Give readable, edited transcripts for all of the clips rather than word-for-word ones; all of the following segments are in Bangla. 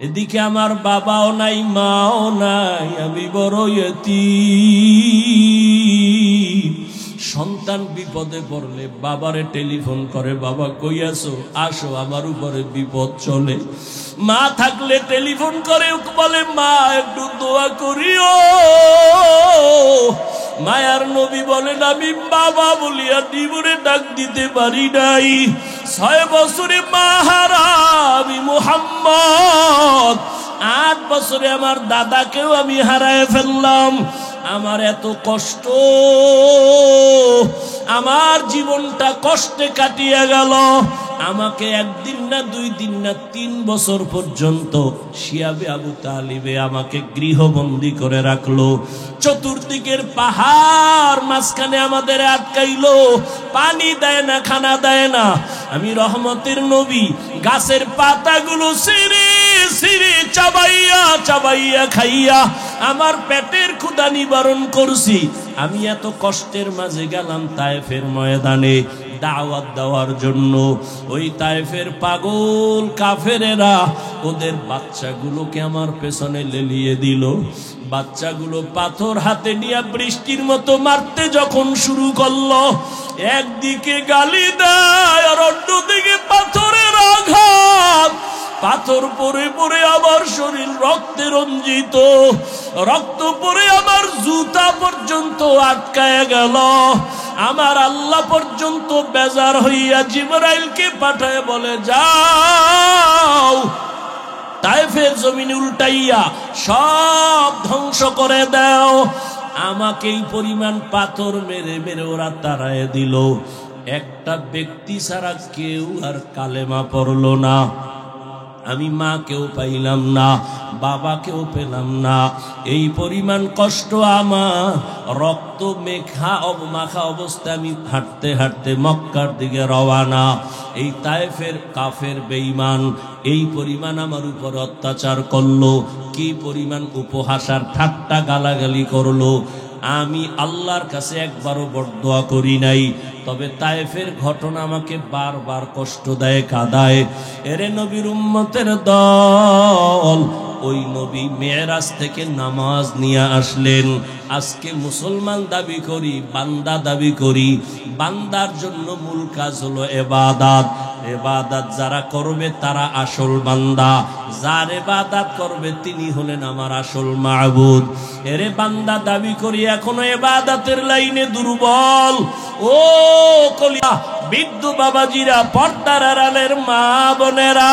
এদিকে আমার বাবাও নাই, মাও নাই, আমি বড় ইয়তীম। সন্তান বিপদে পড়লে বাবারে টেলিফোন করে, বাবা কই আছো, আসো, আমার উপরে বিপদ চলে। মা থাকলে টেলিফোন করে বলে, মা একটু দোয়া করিও। মায়ার নবী বলেন, আমি বাবা বলিয়া জীবনে ডাক দিতে পারি নাই। 6 বছরে মা হারা আমি মুহাম্মদ, 8 বছরে আমার দাদাকেও আমি হারায় ফেললাম। আমার এত কষ্ট, আমার জীবনটা কষ্টে কাটিয়ে গেল। আমাকে 1 দিন না 2 দিন না 3 বছর পর্যন্ত শিয়াবে আবু তালিবে আমাকে গৃহবন্দী করে রাখলো। চতুর্দিকের পাহাড় মাঝখানে আমাদের আটকাইলো, পানি দেয় না, খানা দেয় না। আমি রহমতের নবী গাছের পাতাগুলো ছিঁড়ে ছিঁড়ে চাবাইয়া চাবাইয়া খাইয়া আমার পেটের ক্ষুধা নিবারণ করছি। আমি এত কষ্টের মাঝে গেলাম তায়েফের ময়দানে দাওয়াত দেওয়ার জন্য। ওই তায়েফের পাগল কাফেরেরা ওদের বাচ্চাগুলোকে আমার পেছনে লেলিয়ে দিল। বাচ্চাগুলো পাথর হাতে নিয়ে বৃষ্টির মতো মারতে যখন শুরু করলো, একদিকে গালি দেয় আর অন্যদিকে পাথরের আঘাত। পাথর পরে পরে আমার শরীর রক্তে রঞ্জিত, রক্ত পরে আমার জুতা পর্যন্ত আটকায় গেল। আমার আল্লাহ পর্যন্ত বেজার হইয়া জিবরাইলকে পাঠায় বলে, যাও তায়েফের জমিন উল্টাইয়া সব ধ্বংস করে দাও। আমাকে এই পরিমাণ পাথর মেরে মেরে ওরা তাড়ায় দিল। একটা ব্যক্তি ছাড়া কেউ আর কালেমা পড়ল না। আমি মাকেও পাইলাম না, বাবাকেও পেলাম না। এই পরিমাণ কষ্ট আমার, রক্ত মাখা অবস্থায় আমি হাঁটতে হাঁটতে মক্কার দিকে রওয়ানা। এই তায়েফের কাফের বেঈমান এই পরিমাণ আমার উপর অত্যাচার করলো, কি পরিমাণ উপহাসার ঠাট্টা গালাগালি করলো। আমি আল্লাহর কাছে একবারও বরদোয়া করি নাই, তবে তায়েফের ঘটনা আমাকে বারবার কষ্ট দেয়, কাঁদায়। এরে নবীর উম্মতের দল, ওই নবী মেরাজ থেকে নামাজ নিয়ে আসলেন। আজকে মুসলমান দাবি করি, বান্দা দাবি করি। বান্দার জন্য মূল কাজ হলো ইবাদত। ইবাদত যারা করবে তারা আসল বান্দা, যার ইবাদত করবে তিনি হলেন আমার আসল মাবুদ। এরে বান্দা দাবি করি, এখনো ইবাদতের লাইনে দুর্বল। ও কলিয়া বৃদ্ধ বাবাজিরা, পর্দার আড়ালের মা বোনেরা,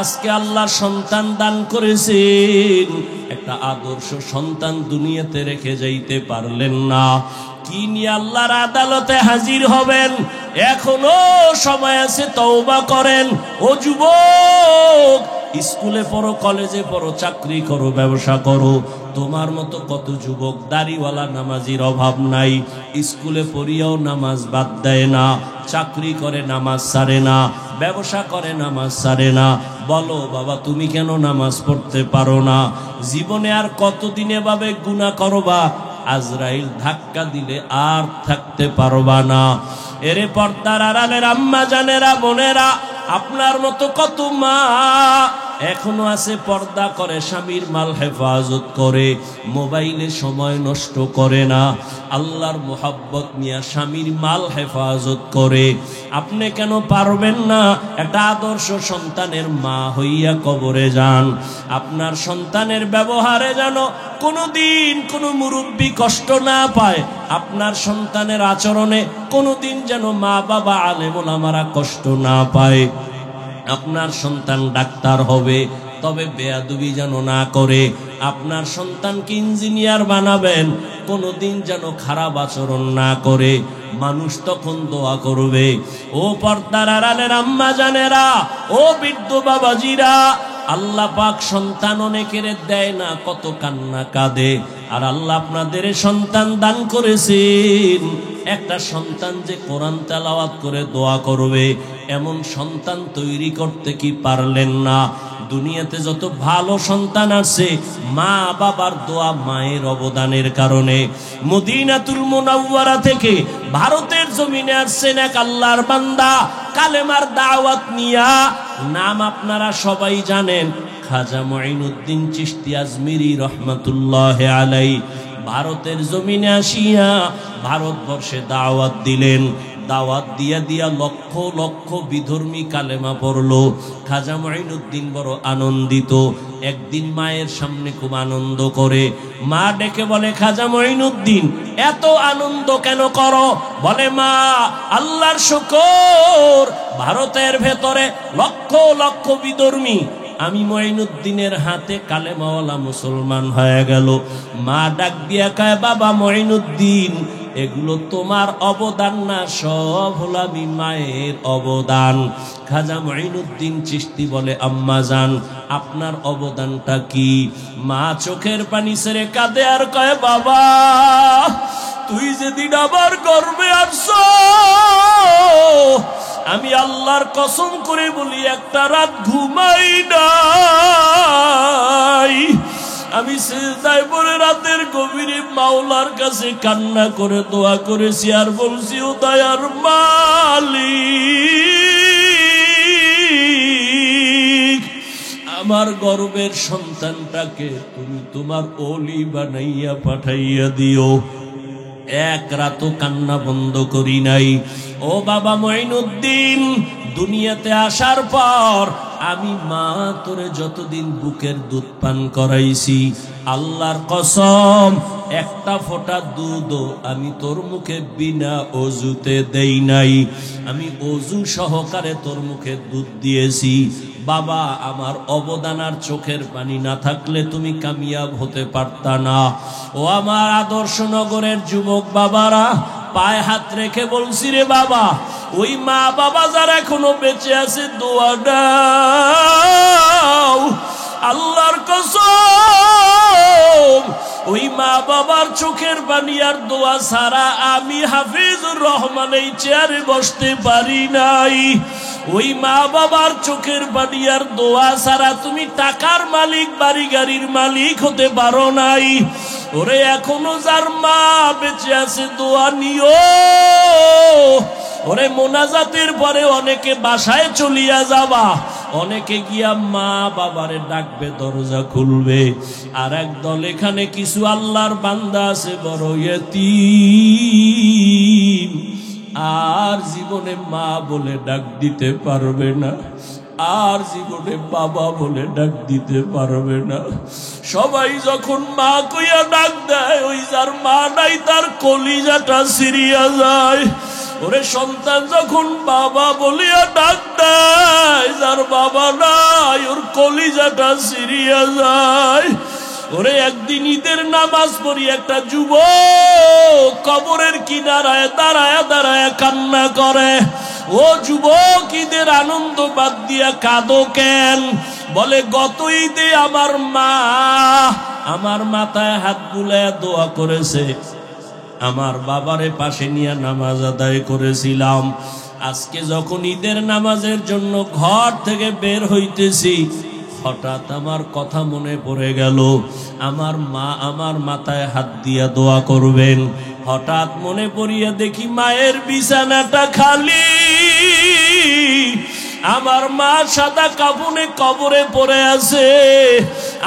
আজকে আল্লাহ সন্তান দান করেছেন, একটা আদর্শ সন্তান দুনিয়াতে রেখে যাইতে পারলেন না। কি নিয়ে আল্লাহর আদালতে হাজির হবেন? এখনো সময় আছে, তওবা করেন। ও যুবক, স্কুলে পড়ো, কলেজে পড়ো, চাকরি করো, ব্যবসা করো, তোমার মতো কত যুবক দাড়িওয়ালা নামাজির অভাব নাই। স্কুলে পড়িয়াও নামাজ বাদ দেয় না, চাকরি করে নামাজ ছাড়ে না, ব্যবসা করে নামাজ ছাড়ে না। বলো বাবা, তুমি কেন নামাজ পড়তে পারো না? জীবনে আর কতদিন এভাবে গুনাহ করবা? আজরাইল ধাক্কা দিলে আর থাকতে পারবা না। এরে পর্দার আড়ালের আম্মা জানেরা, বোনেরা, আপনার মতো কত মা এখনো আছে, পর্দা করে, স্বামীর মাল হেফাজত করে, মোবাইলে সময় নষ্ট করে না, আল্লাহর মোহাব্বত নিয়ে স্বামীর মাল হেফাজত করে। আপনি কেন পারবেন না? একটা আদর্শ সন্তানের মা হইয়া কবরে যান। আপনার সন্তানের ব্যবহারে যেন কোনোদিন কোনো মুরব্বী কষ্ট না পায়, আপনার সন্তানের আচরণে কোনোদিন যেন মা বাবা আলেম ওলামারা কষ্ট না পায়। আপনার সন্তান ডাক্তার হবে, তবে বেয়াদবি যেন না করে। আপনার সন্তানকে ইঞ্জিনিয়ার বানাবেন, কোনোদিন যেন খারাপ আচরণ না করে। মানুষ তখন দোয়া করবে। ও পর্দার আড়ালের আম্মা জানেরা, ও বৃদ্ধ বাবাজিরা, আল্লাহ পাক সন্তান অনেকের দেয় না, কত কান্না কাঁদে। আর আল্লাহ আপনাদের সন্তান দান করেছেন, একটা সন্তান যে কোরআন তেলাওয়াত করে দোয়া করবে, এমন সন্তান তৈরি করতে কি পারলেন না? দুনিয়াতে যত ভালো সন্তান আছে, মা বাবার দোয়া, মায়ের অবদানের কারণে। মদিনাতুল মুনাওয়ারা থেকে ভারতের জমিনে আসছেন এক আল্লাহর বান্দা, কালেমার দাওয়াত নিয়া। নাম আপনারা সবাই জানেন, খাজা মুঈনুদ্দিন চিশতি আজমিরি রহমাতুল্লাহ আলাইহি ভারতের জমিনে আসিয়া ভারতবর্ষে দাওয়াত দিলেন। দাওয়াত দিয়া দিয়া লক্ষ লক্ষ বিধর্মী কালেমা পড়লো। খাজা মুঈনুদ্দিন বড় আনন্দিত। একদিন মায়ের সামনে খুব আনন্দ করে, মা ডেকে বলে, খাজা মুঈনুদ্দিন এত আনন্দ কেন করো? বলে, মা আল্লাহর শুকর, ভারতের ভেতরে লক্ষ লক্ষ বিধর্মী, আমি মুঈনুদ্দিনের হাতে কালেমাওয়ালা মুসলমান হয়ে গেল। মা ডাক দিয়া কয়, বাবা মুঈনুদ্দিন এগুলো তোমার অবদান না, সব হলো আমি মায়ের অবদান। খাজা মুঈনুদ্দিন চিশতি বলে, আম্মা জান আপনার অবদানটা কি? মা চোখের পানি ছেড়ে কাঁদে আর কয়, বাবা তুই যেদিন আমার গর্ভে আসছো, আমি আল্লাহর কসম করে বলি একটা রাত ঘুমাই নাই। আমি সিজদায় পড়ে রাতের গভীরে মাওলার কাছে কান্না করে দোয়া করেছি আর বলছি, ও দয়ার মালিক, আমার গর্বের সন্তানটাকে তুমি তোমার ওলি বানাইয়া পাঠাইয়া দিও। এক রাতও কান্না বন্ধ করি নাই। ও বাবা মুঈনুদ্দিন, দুনিয়াতে আসার পর আমি মা তোরে যতদিন বুকের দুধ পান করাইছি, আল্লাহর কসম একটা ফোঁটা দুধও আমি তোর মুখে বিনা অজুতে দেই নাই। আমি অজু সহকারে তোর মুখে দুধ দিয়েছি। বাবা আমার অবদান আর চোখের পানি না থাকলে তুমি কামিয়াব হতে পারতা না। ও আমার আদর্শ নগরের যুবক বাবারা, পায়ে হাত রেখে বলছি, রে বাবা, ওই মা বাবা যারা এখনো বেঁচে আছে দোয়া দাও। আল্লাহর কসম ওই মা বাবার চোখের পানি আর দোয়া ছাড়া আমি হাফিজুর রহমান এই চেয়ারে বসতে পারি নাই। ওই মা বাবার চোখের পানি আর দোয়া ছাড়া তুমি টাকার মালিক, বাড়ি গাড়ির মালিক হতে পারো নাই। ওরে এখনো যার মা বেঁচে আছে দোয়া নিও। ওরে মোনাজাতের পরে অনেকে বাসায় চলিয়া যাবা, অনেকে গিয়া মা বাবারে ডাকবে, দরজা খুলবে। আর একদল এখানে কিছু আল্লাহর বান্দা আছে বড় ইয়তীম, আর জীবনে মা বলে ডাক দিতে পারবে না, আর জীবনে বাবা বলে ডাক দিতে পারবে না। সবাই যখন মা কইয়া ডাক দেয়, ওই যার মা নাই তার কলিজাটা ছিঁড়িয়া যায়। ওরে সন্তান যখন বাবা বলিয়া ডাক দেয়, যার বাবা নাই ওর কলিজাটা ছিঁড়িয়া যায়। ওরে একদিন ঈদের নামাজ পড়ি একটা যুবক কবরের কিনারায় দাঁড়ায় দাঁড়ায় কান্না করে। ও যুবক, ঈদের আনন্দ বাদ দিয়া কাঁদো কেন? বলে, গত ঈদে আমার মা আমার মাথায় হাত বুলায় দোয়া করেছে, আমার বাবারে পাশে নিয়ে নামাজ আদায় করেছিলাম। আজকে যখন ঈদের নামাজের জন্য ঘর থেকে বের হইতেছি, হঠাৎ আমার কথা মনে পড়ে গেল, আমার মা আমার মাথায় হাত দিয়া দোয়া করবেন। হঠাৎ মনে পড়িয়া দেখি মায়ের বিছানাটা খালি, আমার মা সাদা কাফনে কবরে পড়ে আছে,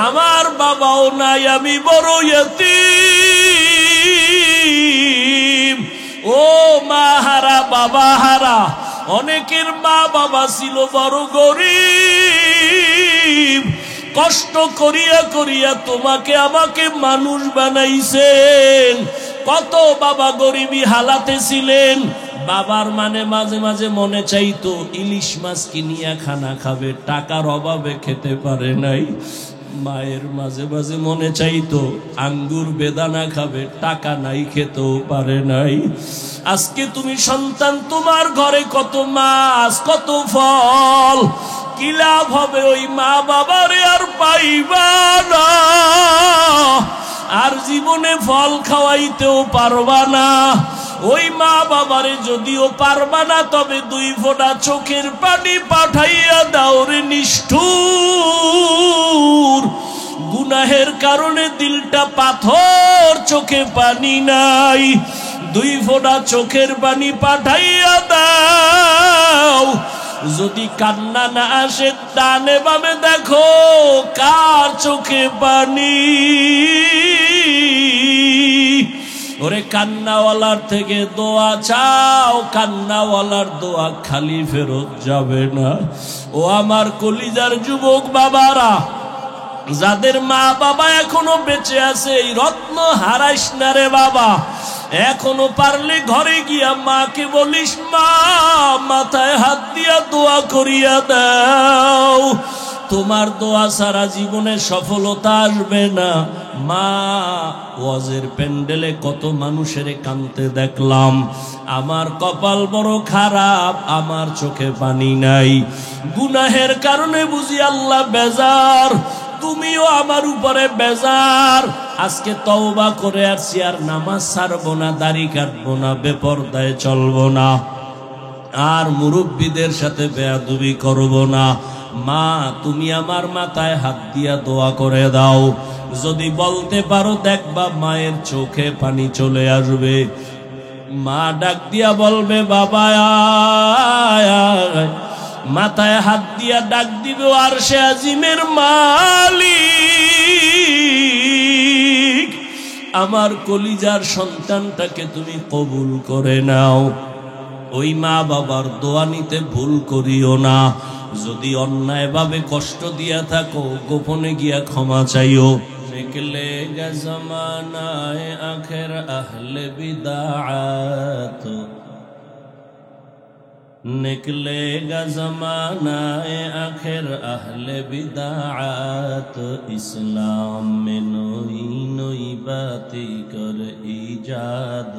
আমার বাবাও নাই, আমি বড় ইয়তীম। ও মা হারা বাবা হারা। অনেকের মা বাবা ছিল বড় গরিব, কষ্ট করিয়া করিয়া তোমাকে আমাকে মানুষ বানাইছেন। কত বাবা গরিবী হালাতে ছিলেন। বাবার মানে মাঝে মাঝে মনে চাইতো ইলিশ মাছ কিনিয়া খানা খাবে, টাকার অভাবে খেতে পারে নাই। মায়ের মাঝে মাঝে মনে চাইতো আঙ্গুর বেদানা খাবে, টাকা নাই, খেতেও পারে নাই। আজকে তুমি সন্তান, তোমার ঘরে কত মাছ কত ফল, কি লাভ হবে? ওই মা বাবারে আর পাইবা না, আর জীবনে ফল খাওয়াইতেও পারবা না। ওই মা বাবারে যদিও পারবা না, তবে দুই ফোঁটা চোখের পানি পাঠাইয়া দাও রে নিষ্ঠুর। গুনাহের কারণে দিলটা পাথর, চোখে পানি নাই, দুই ফোঁটা চোখের পানি পাঠাইয়া দাও। যদি কান্না না আসে ডানে বামে দেখো কার চোখে পানি। ওরে কান্নাওয়ালার থেকে দোয়া চাও, কান্নাওয়ালার দোয়া খালি ফেরত যাবে না। ও আমার কলিজার যুবক বাবারা, যাদের মা বাবা এখনো বেঁচে আছে, এই রত্ন হারাইস না রে বাবা। এখনো পারলে ঘরে গিয়া মাকে বলিস, মা মাথায় হাত দিয়া দোয়া করিয়া দাও। তোমার দোয়া সারা জীবনে সফলতা আসবে না। মা, ওয়াজের প্যান্ডেলে কত মানুষের কাঁদতে দেখলাম, আমার কপাল বড় খারাপ, আমার চোখে পানি নাই। গুনাহের কারণে বুঝি আল্লাহ বেজার, তুমিও আমার উপরে বেজার। আজকে তওবা করে আসছি, আর নামাজ ছাড়বো না, দাড়ি কাটবো না, বেপরদায় চলবো না, আর মুরব্বীদের সাথে বেয়াদবি করবো না। মা, তুমি আমার মাথায় হাত দিয়া দোয়া করে দাও। যদি বলতে পারো দেখবা মায়ের চোখে পানি চলে আসবে। মা ডাক দিয়া বলবে, বাবা আয় আয়। মাথায় হাত দিয়া ডাক দিবে, আরশে আজিমের মালিক, আমার কলিজার সন্তানটাকে তুমি কবুল করে নাও। ওই মা বাবার দোয়া নিতে ভুল করিও না। যদি অন্যায়ভাবে কষ্ট দিয়া থাকো, গোপনে গিয়া ক্ষমা চাইও। নিকলেগা জমানায়ে আখের আহলে বিদাআত, निकलेगा ज़मानाए आखिर अहले बिदाअत। इस्लाम में नई नई बातें कर ईजाद,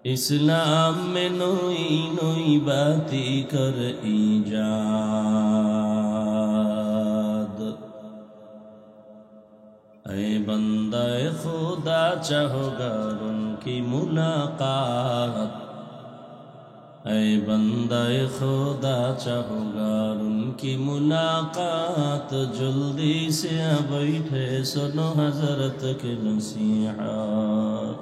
इस्लाम में नई नई बातें कर ईजाद। ऐ बंदे खुदा चाहोगा उनकी मुलाकात, ऐ बंदे खुदा चाहोगा उनकी मुलाकात। जल्दी से आ बैठे सुनो हजरत की नसीहत,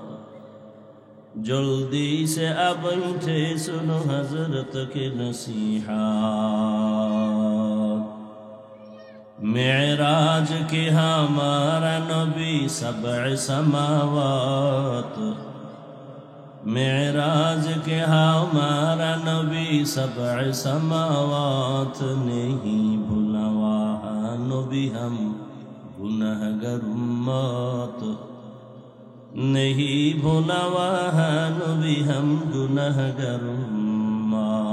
जल्दी से आ बैठे सुनो हजरत की नसीहत। मेराज के हमारा नबी सबअ समावात, मेराज के हमारा नबी सबअ समावात। नहीं भूला वहाँ नबी हम गुनहगार उम्मत, नहीं भूला वहाँ नबी हम गुनहगार उम्मत।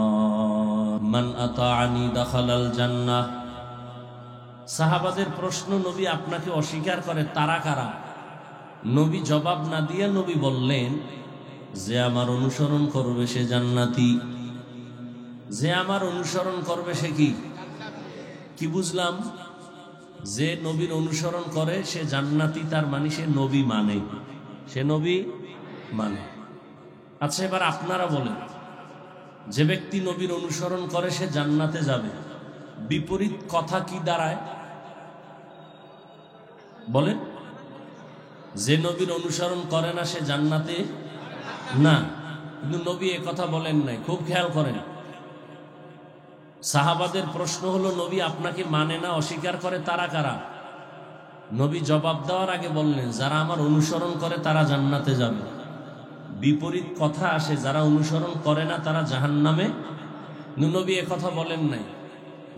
मन अताअनी दखलल जन्नाह। সাহাবাদের প্রশ্ন, নবী আপনাকে অস্বীকার করে তারা কারা? নবী জবাব না দিয়ে নবী বললেন, যে আমার অনুসরণ করবে সে জান্নাতি। যে আমার অনুসরণ করবে সে কি? কি বুঝলাম? যে নবীর অনুসরণ করে সে জান্নাতি, তার মানে সে নবী মানে, সে নবী মানে। আচ্ছা, এবার আপনারা বলেন, যে ব্যক্তি নবীর অনুসরণ করে সে জান্নাতে যাবে, বিপরীত কথা কি দাঁড়ায় বলেন? যে নবীর অনুসরণ করে না সে জান্নাতে না, কিন্তু নবী এ কথা বলেন নাই। খুব খেয়াল করেন, সাহাবাদের প্রশ্ন হলো, নবী আপনাকে মানে না, অস্বীকার করে তারা কারা? নবী জবাব দেওয়ার আগে বললেন, যারা আমার অনুসরণ করে তারা জান্নাতে যাবে। বিপরীত কথা আসে, যারা অনুসরণ করে না তারা জাহান্নামে। নবী এ কথা বলেন নাই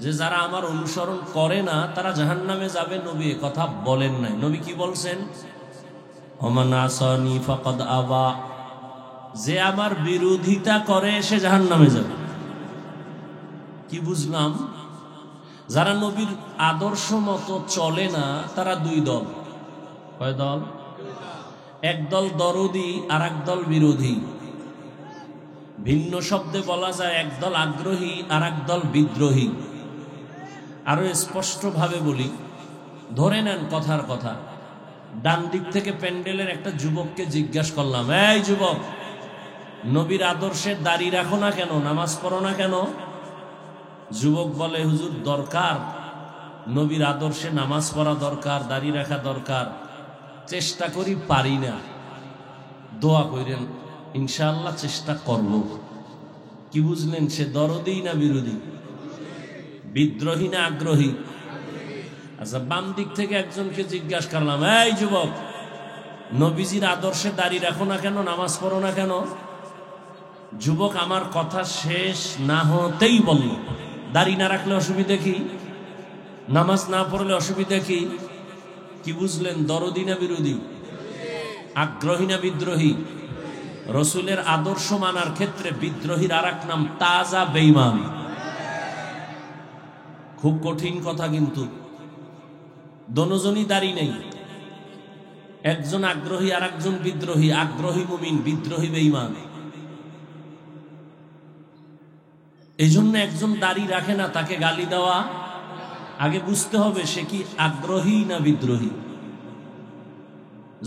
যে যারা আমার অনুসরণ করে না তারা জাহান্নামে যাবে, নবী এ কথা বলেন নাই। নবী কি বলছেন? ওমান আসানি ফাকাদ আবা, যে আমার বিরোধিতা করে সে জাহান্নামে যাবে। কি বুঝলাম? যারা নবীর আদর্শ মতো চলে না তারা দুই দল। কয় দল? এক দল দরদি আর এক দল বিরোধী। ভিন্ন শব্দে বলা যায় এক দল আগ্রহী আর এক দল বিদ্রোহী। আরো স্পষ্ট ভাবে বলি, ধরে নেন কথার কথা, ডান দিক থেকে প্যান্ডেলের একটা যুবককে জিজ্ঞাসা করলাম, এই যুবক, নবীর আদর্শের দাড়ি রাখো না কেন, নামাজ পড়ো না কেন? যুবক বলে, হুজুর দরকার, নবীর আদর্শে নামাজ পড়া দরকার, দাড়ি রাখা দরকার, চেষ্টা করি পারি না, দোয়া করেন, ইনশাআল্লাহ চেষ্টা করব। কি বুঝলেন? সে দরদি না বিরোধী? বিদ্রোহী না আগ্রহী? আচ্ছা, বাম দিক থেকে একজনকে জিজ্ঞাসা করলাম, এই যুবক, নবীজির আদর্শে দাঁড়িয়ে রাখো না কেন, নামাজ পড়ো না কেন? যুবক আমার কথা শেষ না হতেই বলল, দাঁড়িয়ে না রাখলে অসুবিধা কি? নামাজ না পড়লে অসুবিধা কি? কি বুঝলেন? দরদি না বিরোধী? আগ্রহী না বিদ্রোহী? রসুলের আদর্শ মানার ক্ষেত্রে বিদ্রোহীর আর এক নাম তাজা বেঈমান। খুব কঠিন কথা, কিন্তু দোনোজনই দাঁড়ি নেই, একজন আগ্রহী আর একজন বিদ্রোহী। আগ্রহী মুমিন, বিদ্রোহী বেঈমান। এই জন্য একজন দাড়ি রাখে না, তাকে গালি দেওয়া, আগে বুঝতে হবে সে কি আগ্রহী না বিদ্রোহী।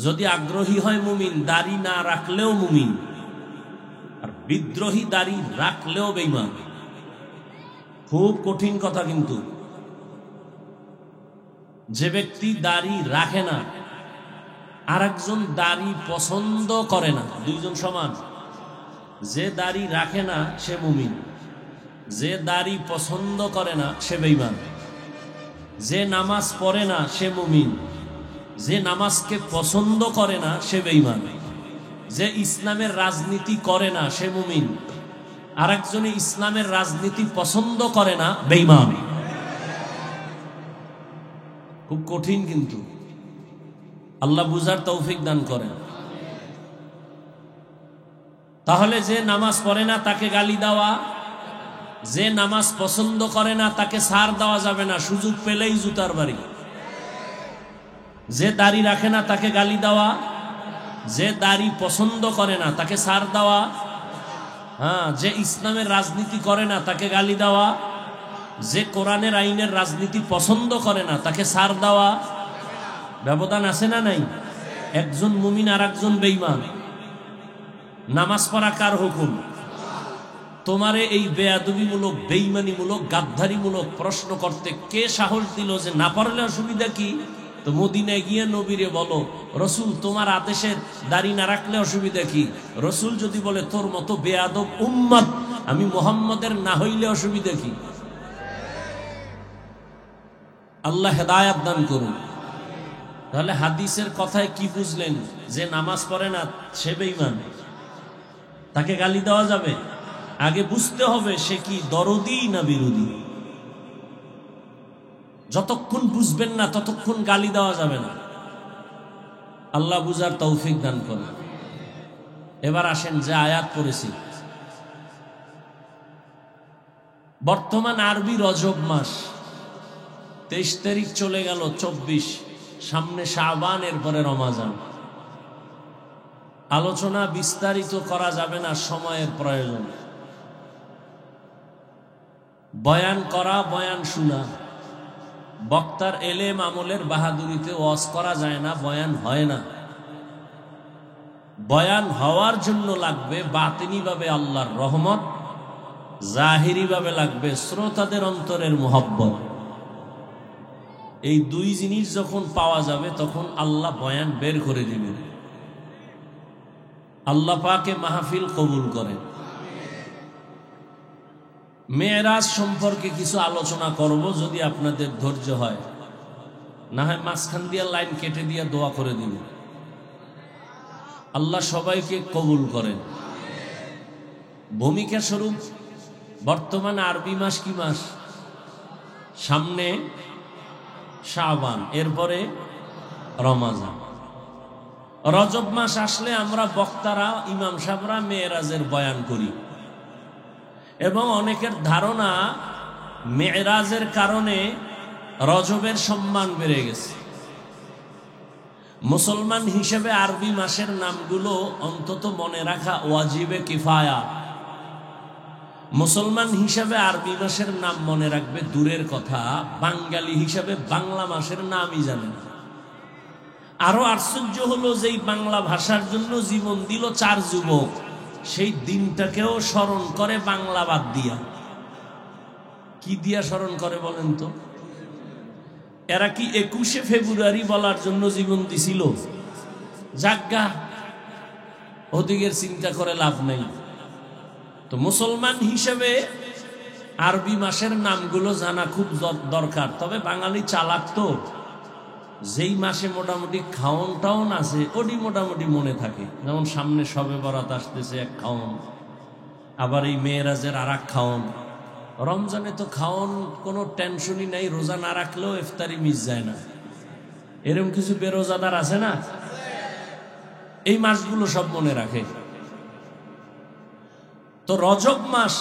যদি আগ্রহী হয় মুমিন, দাড়ি না রাখলেও মুমিন, আর বিদ্রোহী দাড়ি রাখলেও বেঈমান। খুব কঠিন কথা, কিন্তু যে ব্যক্তি দাড়ি রাখে না আর একজন দাড়ি পছন্দ করে না, দুইজন সমান। যে দাড়ি রাখে না সে মুমিন, যে দাড়ি পছন্দ করে না সে বেঈমান। যে নামাজ পড়ে না সে মুমিন, যে নামাজকে পছন্দ করে না সে বেঈমান। যে ইসলামের রাজনীতি করে না সে মুমিন, আর একজনে ইসলামের রাজনীতি পছন্দ করে না, বেঈমান। খুব কঠিন, কিন্তু আল্লাহ বুঝার তৌফিক দান করেন। তাহলে যে নামাজ পড়ে না তাকে গালি দেওয়া, যে নামাজ পছন্দ করে না তাকে ছাড় দেওয়া যাবে না, সুযোগ পেলেই জুতার বাড়ি। যে দাড়ি রাখে না তাকে গালি দেওয়া, যে দাড়ি পছন্দ করে না তাকে ছাড় দেওয়া। হ্যাঁ, যে ইসলামের রাজনীতি করে না তাকে গালি দেওয়া, যে কোরআনের আইনের রাজনীতি পছন্দ করে না তাকে ছাড় দেওয়া। ব্যবধান আছে না নাই? একজন মুমিন আর একজন বেঈমান। নামাজ পড়া কার হুকুম? তোমারে এই বেয়াদবিমূলক, বেঈমানিমূলক, গাদ্দারিমূলক প্রশ্ন করতে কে সাহস দিল যে না পড়লে অসুবিধা কি? তো মদিনায় গিয়ে নবীরে বলো, রসুল তোমার আদেশের দাড়ি না রাখলে অসুবিধা কি? রসুল যদি বলে তোর মতো বেয়াদব উম্মত আমি মুহাম্মদের না হইলে অসুবিধা কি? আল্লাহ হেদায়াত দান করুন। তাহলে হাদিসের কথায় কি বুঝলেন? যে নামাজ পড়ে না সে বেঈমান, তাকে গালি দেওয়া যাবে? আগে বুঝতে হবে সে কি দরদি না বিরোধী। যতক্ষণ বুঝবেন না ততক্ষণ গালি দেওয়া যাবে না। আল্লাহ বুঝার তৌফিক দান করেন। এবার আসেন যে আয়াত পড়েছি, বর্তমান আরবি রজব মাস, 23 তারিখ চলে গেল, 24, সামনে শাবান, এরপরে রমাজান। আলোচনা বিস্তারিত করা যাবে না, সময়ের প্রয়োজন। বয়ান করা, বয়ান শোনা, বক্তার এলেম আমলের বাহাদুরিতে ওয়াজ করা যায় না, বয়ান হয় না। বয়ান হওয়ার জন্য লাগবে বাতিনিভাবে আল্লাহর রহমত, জাহিরিভাবে লাগবে শ্রোতাদের অন্তরের মুহাব্বত। এই দুই জিনিস যখন পাওয়া যাবে তখন আল্লাহ বয়ান বের করে দিবেন। আল্লাহ পাকে মাহফিল কবুল করেন। মেরাজ সম্পর্কে কিছু আলোচনা করব, যদি আপনাদের ধৈর্য হয়, না হয় মাঝখান দিয়া লাইন কেটে দিয়ে দোয়া করে দিব। আল্লাহ সবাইকে কবুল করেন। ভূমিকা স্বরূপ বর্তমান আরবি মাস কি মাস? সামনে শাবান, এরপরে রমাজান। রজব মাস আসলে আমরা বক্তারা, ইমাম সাহেবরা মেরাজের বয়ান করি, এবং অনেকের ধারণা মেরাজের কারণে রজবের সম্মান বেড়ে গেছে। মুসলমান হিসেবে আরবি মাসের নামগুলো অন্তত মনে রাখা ওয়াজিবে কিফায়া। মুসলমান হিসাবে আরবি মাসের নাম মনে রাখবে দূরের কথা, বাঙালি হিসাবে বাংলা মাসের নামই জানে না। আরো আশ্চর্য হলো, যেই বাংলা ভাষার জন্য জীবন দিল 4 যুবক, সেই দিনটাকেও স্মরণ করে বাংলা বাদ দিয়া। কি দিয়া স্মরণ করে বলেন তো? এরা কি 21শে ফেব্রুয়ারি বলার জন্য জীবন দিছিল? জাগা, ওদিকের চিন্তা করে লাভ নেই। তো মুসলমান হিসেবে আরবি মাসের নামগুলো জানা খুব দরকার। তবে বাঙালি চালাক তো, যেই মাসে মোটামুটি খাওন টাউন আছে ওটি মোটামুটি মনে থাকে। যেমন সামনে শবে বরাত আসতেছে এক খাওন, আবার এই মেয়েরাজের আর এক খাওন। রমজানে তো খাওন কোনো টেনশনই নাই, রোজা না রাখলেও ইফতারি মিস যায় না। এরকম কিছু বেরোজাদার আছে না, এই মাসগুলো সব মনে রাখে। তো রজব মাস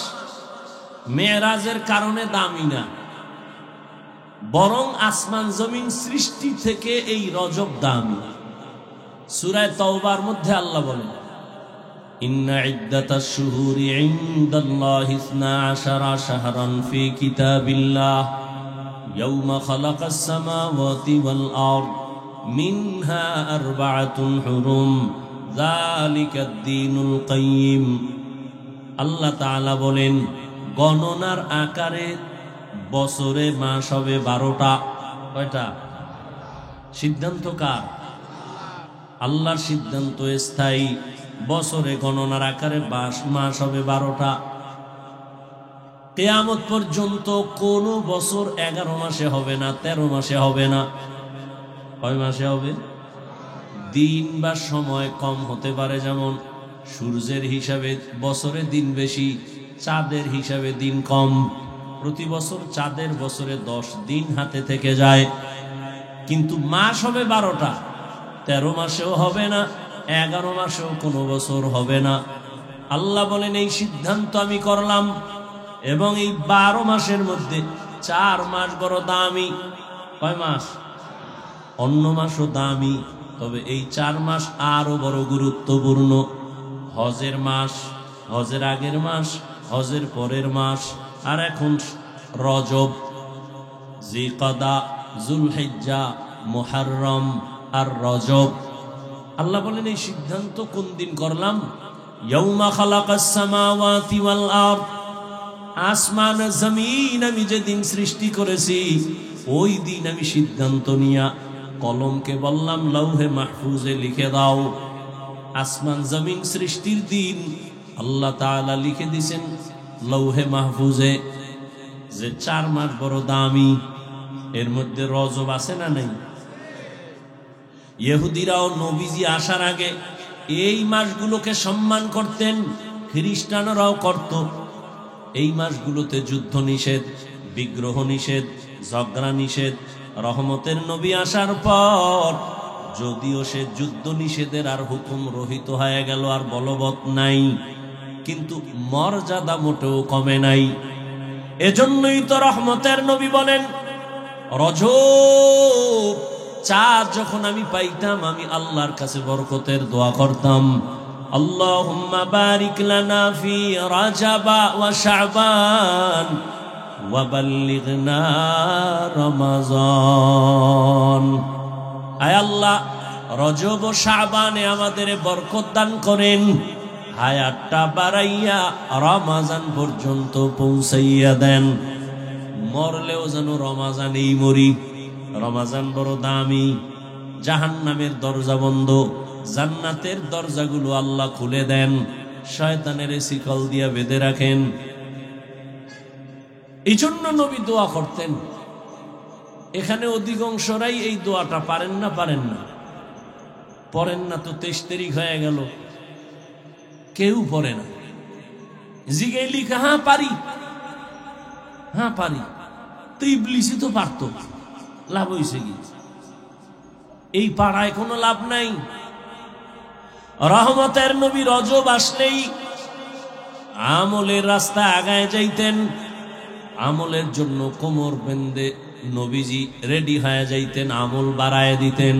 মেয়েরাজের কারণে দামি না, বরং আসমান জমিন সৃষ্টি থেকে এই রজব দামি। সূরা তাওবার মধ্যে আল্লাহ বলেন, ইন্না ইদ্দাতাশ শুহুরি ইনদাল্লাহি 12 শাহরান ফি কিতাবিল্লাহ ইয়াওমা খালাকাস সামাওয়াতি ওয়াল আরদ মিনহা আরবাআতুন হুরুম যালিকাদ দীনুল কাইয়্যিম। আল্লাহ তাআলা বলেন, গণনার আকারে বছরে মাস হবে 12টা। কয়টা? সিদ্ধান্ত কার? আল্লাহর সিদ্ধান্ত স্থায়ী। বছরে গণনার আকারে মাস হবে 12টা। কিয়ামত পর্যন্ত কোন বছর 11 মাসে হবে না, 13 মাসে হবে না। কয় মাসে হবে? দিন বা সময় কম হতে পারে, যেমন সূর্যের হিসাবে বছরে দিন বেশি, চাঁদের হিসাবে দিন কম। প্রতি বছর চাঁদের বছরে 10 দিন হাতে থেকে যায়, কিন্তু মাস হবে 12টা। 13 মাসেও হবে না, 11 মাসেও কোনো বছর হবে না। আল্লাহ বলেন, এই সিদ্ধান্ত আমি করলাম, এবং এই 12 মাসের মধ্যে 4 মাস বড় দামি। কয় মাস? অন্য মাসও দামি, তবে এই 4 মাস আরো বড় গুরুত্বপূর্ণ। হজের মাস, হজের আগের মাস, হজের পরের মাস, আর এখন রজব, জিলকাদা, জুলহিজ্জা, মুহররম আর রজব। আল্লাহ বলেন, এই সিদ্ধান্ত কোন দিন করলাম? ইয়াউমা খালাকাস সামাওয়াতি ওয়াল আরদ, আসমান জমিন আমি যেদিন সৃষ্টি করেছি ওই দিন আমি সিদ্ধান্ত নিয়া কলমকে বললাম লৌহে মাহফুজে লিখে দাও। আসমান জমিন সৃষ্টির দিন আল্লাহ তাআলা লিখে দিয়েছেন লৌহে মাহফুজে যে 4 মাস বড় দামি। এর মধ্যে রজব আছে না নেই? ইহুদিরাও নবীজি আসার আগে এই মাসগুলোকে সম্মান করতেন, খ্রিস্টানরাও করত। এই মাসগুলোতে যুদ্ধ নিষেধ, বিগ্রহ নিষেধ, ঝগড়া নিষেধ। রহমতের নবী আসার পর যদিও সে যুদ্ধ নিষেধের আর হুকুম রহিত হয়ে গেল, আর বলবৎ নাই, কিন্তু মর্যাদা মোটেও কমে নাই। এজন্যই তো রহমতের নবী বলেন, রজব চাঁদ যখন আমি পাইতাম আমি আল্লাহর কাছে বরকতের দোয়া করতাম, আল্লাহুম্মা বারিক লানা ফি রাজাবা ওয়া শাবান ওয়া বাল্লিগনা রমাজান। আয় আল্লাহ, রজব ও শাবানে আমাদের বরকত দান করেন, হায়াতটা বাড়াইয়া রমাজান পর্যন্ত পৌঁছাইয়া দেন। মরলেও যেন রমাজানেই মরি। রমাজান বড় দামি। জাহান্নামের দরজা বন্ধ, জান্নাতের দরজাগুলো আল্লাহ খুলে দেন, শয়তানের শিকল দিয়া বেঁধে রাখেন। এই জন্য নবী দোয়া করতেন। এখানে অধিকাংশরাই এই দোয়াটা পারেন না, পারেন না, পড়েন না। তো 23 তারিখ হয়ে গেল, কেউ পড়ে না। জিগে লিখা, হ্যাঁ পারি, হ্যাঁ পারি। তো ইবলিসই তো পারতো, লাভ হয়েছে কি? এই পাড়ায় কোনো লাভ নাই। রহমতের নবী রজব আসলেই আমলের রাস্তা আগায় যাইতেন। আমলের জন্য কোমর বেঁধে নবীজি রেডি হয়ে যাইতেন, আমল বাড়ায় দিতেন।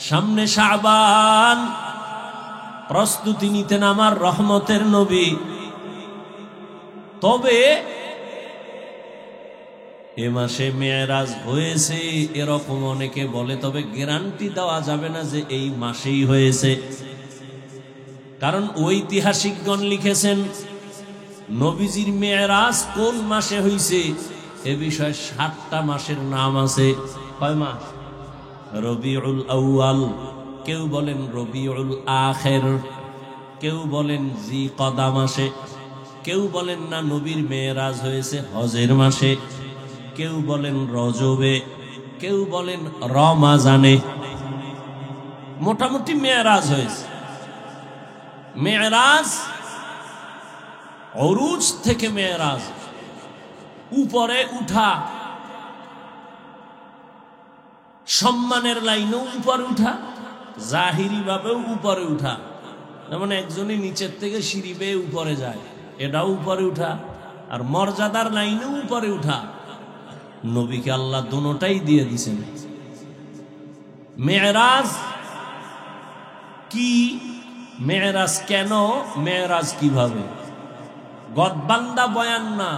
সামনে শাবান, প্রস্তুতি নিতেন আমার রহমতের নবী। তবে এ মাসে মেরাজ হয়েছে এরকম অনেকে বলে, তবে গ্যারান্টি দেওয়া যাবে না যে এই মাসেই হয়েছে। কারণ ঐতিহাসিকগণ লিখেছেন নবীজির মেরাজ কোন মাসে হয়েছে এ বিষয়ে 7টা মাসের নাম আছে। কয় মাস? রবিউল আউয়াল, কেউ বলেন রবিউল আখির, কেউ বলেন জি কদা মাসে, কেউ বলেন না নবীর মেরাজ হয়েছে হজের মাসে, কেউ বলেন রজবে, কেউ বলেন রমাজানে। মোটামুটি মেরাজ হয়েছে। মেরাজ উরুজ থেকে মেরাজ, উপরে উঠা, সম্মানের লাইনেও উপরে উঠা, জাহিরি ভাবেও উপরে উঠা। যেমন একজনই নিচের থেকে সিঁড়ি বেয়ে উপরে যায়, এটাও উপরে উঠা, আর মর্যাদার লাইনেও উপরে উঠা। নবীকে আল্লাহ দুটোটাই দিয়ে দিয়েছেন। মেরাজ কি, মেরাজ কেন, মেরাজ কিভাবে? গদবান্দা বয়ান না,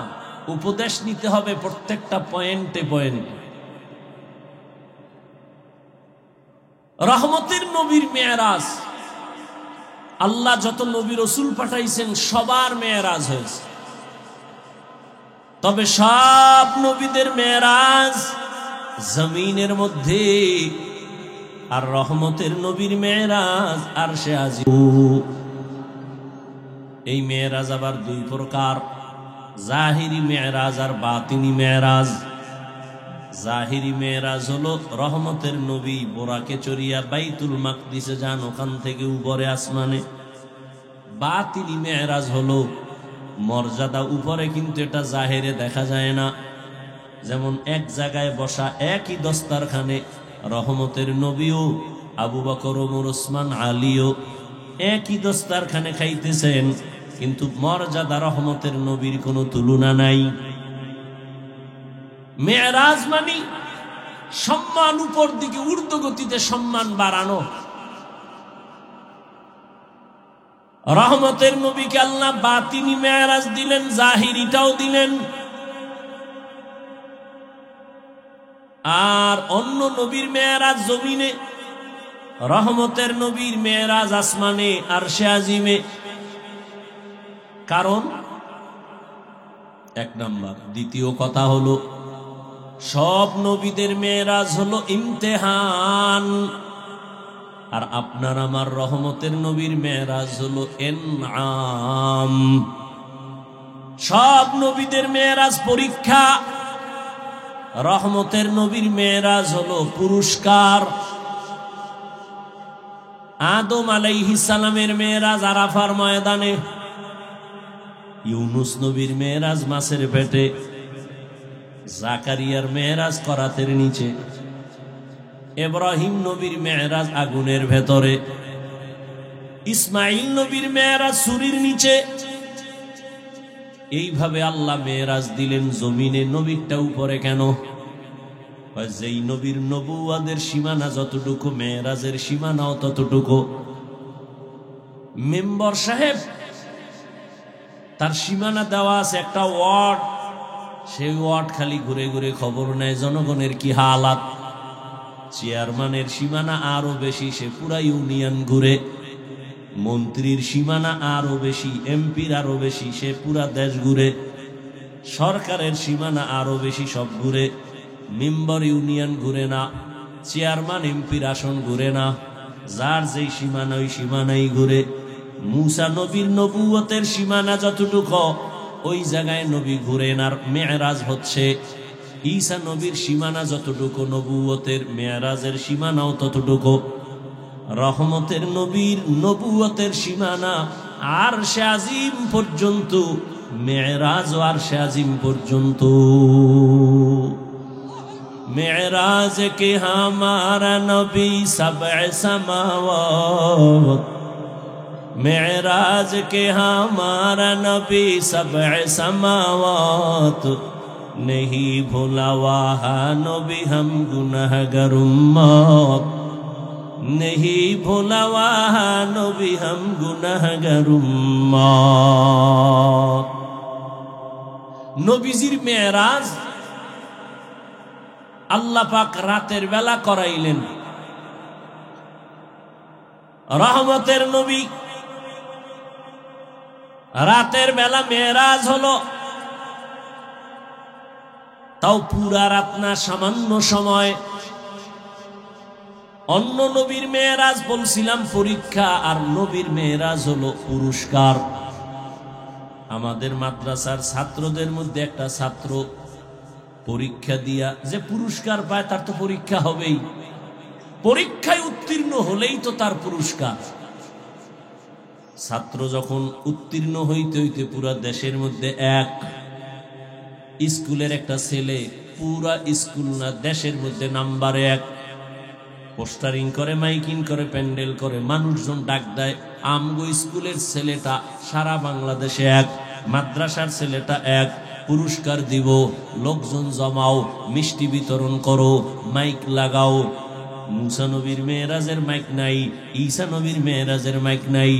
উপদেশ নিতে হবে প্রত্যেকটা পয়েন্টে পয়েন্টে। রহমতের নবীর মেরাজ, আল্লাহ যত নবী রসুল পাঠাইছেন সবার মেরাজ হয়েছে। তবে সব নবীদের মেরাজ জমিনের মধ্যে, আর রহমতের নবীর মেরাজ আরশে আজিম। এই মেরাজ আবার দুই প্রকার, জাহিরি মেরাজ আর বাতিনি মেরাজ। জাহিরি মেরাজ হলো রহমতের নবী বোরাকে চড়িয়া বাইতুল মাকদিসে যান, ওখান থেকে উপরে আসমানে। বাতিনি মেরাজ হলো মর্যাদা উপরে, কিন্তু এটা জাহেরে দেখা যায় না। যেমন এক জায়গায় বসা একই দস্তারখানে রহমতের নবীও, আবু বকর, ওমর, ওসমান, আলীও একই দস্তারখানে খাইতেছেন, কিন্তু মর্যাদা রহমতের নবীর কোনো তুলনা নাই। মেরাজ মানে সম্মান উপর দিকে ঊর্ধ্বগতিতে সম্মান বাড়ানো। রহমতের নবীকে আল্লাহ বাতিনি মেরাজ দিলেন, জাহিরিটাও দিলেন। আর অন্য নবীর মেরাজ জমিনে, রহমতের নবীর মেরাজ আসমানে আরশে আজিমে। কারণ এক নাম্বার। দ্বিতীয় কথা হলো, সব নবীদের মেরাজ হলো ইমতেহান, আর আপনার আমার রহমতের নবীর মেরাজ হলো ইনআম। সব নবীদের মেরাজ পরীক্ষা, রহমতের নবীর মেরাজ হলো পুরস্কার। আদম আলাইহিস সালামের মেরাজ আরাফার ময়দানে, ইউনুস নবীর মেরাজ মাছের পেটে, জাকারিয়ার মেরাজ করাতের নিচে, ইব্রাহিম নবীর মেরাজ আগুনের ভেতরে, ইসমাইল নবীর মেরাজ সুরির নিচে। এইভাবে আল্লাহ মেরাজ দিলেন জমিনে। নবীরটা উপরে কেন? যেই নবীর নবুয়াদের সীমানা যতটুকু, মেরাজের সীমানাও ততটুকু। মেম্বার সাহেব তার সীমানা দেওয়া আছে একটা ওয়ার্ড, সেই ওয়ার্ড খালি ঘুরে ঘুরে খবর নেয় জনগণের কি হালাত। চেয়ারম্যানের সীমানা আরো বেশি, সে পুরা ইউনিয়ন ঘুরে। মন্ত্রীর সীমানা আরো বেশি, এমপির আরো বেশি, সে পুরা দেশ ঘুরে। সরকারের সীমানা আরো বেশি, সব ঘুরে। মেম্বার ইউনিয়ন ঘুরে না, চেয়ারম্যান এমপির আসন ঘুরে না, যার যেই সীমানা ওই সীমানাই ঘুরে। মুসা নবীর নবুয়তের সীমানা যতটুকু, ওই জায়গায় নবী ঘুরেন। আর মেরাজ হচ্ছে ঈসা নবীর সীমানা যতটুকু, নবুয়তের মেরাজের সীমানাও ততটুকু। রহমতের নবীর নবুয়তের সীমানা আরশে আজিম পর্যন্ত, মেরাজ ও আরশে আজিম পর্যন্ত। मेराज के हमारा नबी सबअ समावात, मेराज के हमारा नबी सबअ समावात, नहीं भूला वहा नबी हम गुनहगार उम्मत, नहीं भूला वहा नबी हम गुनहगार उम्मत। नबीजिर मेराज আল্লাহ পাক রাতের বেলা করাইলেন। রহমতের নবী রাতের বেলা মেরাজ হলো, তাও পুরা রাত না, সামান্য সময়। অন্য নবীর মেয়েরাজ বলছিলাম পরীক্ষা, আর নবীর মেয়েরাজ হলো পুরস্কার। আমাদের মাদ্রাসার ছাত্রদের মধ্যে একটা ছাত্র পরীক্ষা দিয়া যে পুরস্কার পায় তার তো পরীক্ষা হবেই, পরীক্ষায় উত্তীর্ণ হলেই তো তার পুরস্কার। ছাত্র যখন উত্তীর্ণ হইতে হইতে পুরা দেশের মধ্যে এক স্কুলের একটা ছেলে পুরা স্কুল না দেশের মধ্যে নাম্বার 1, পোস্টারিং করে, মাইকিং করে, প্যান্ডেল করে, মানুষজন ডাক দেয় আমগো স্কুলের ছেলেটা সারা বাংলাদেশে 1, মাদ্রাসার ছেলেটা 1, পুরস্কার দিব, লোকজন জমাও, মিষ্টি বিতরণ করো, মাইক লাগাও। মুসা নবীর মেয়েরাজের মাইক নাই, ঈসা নবীর মেয়েরাজের মাইক নাই,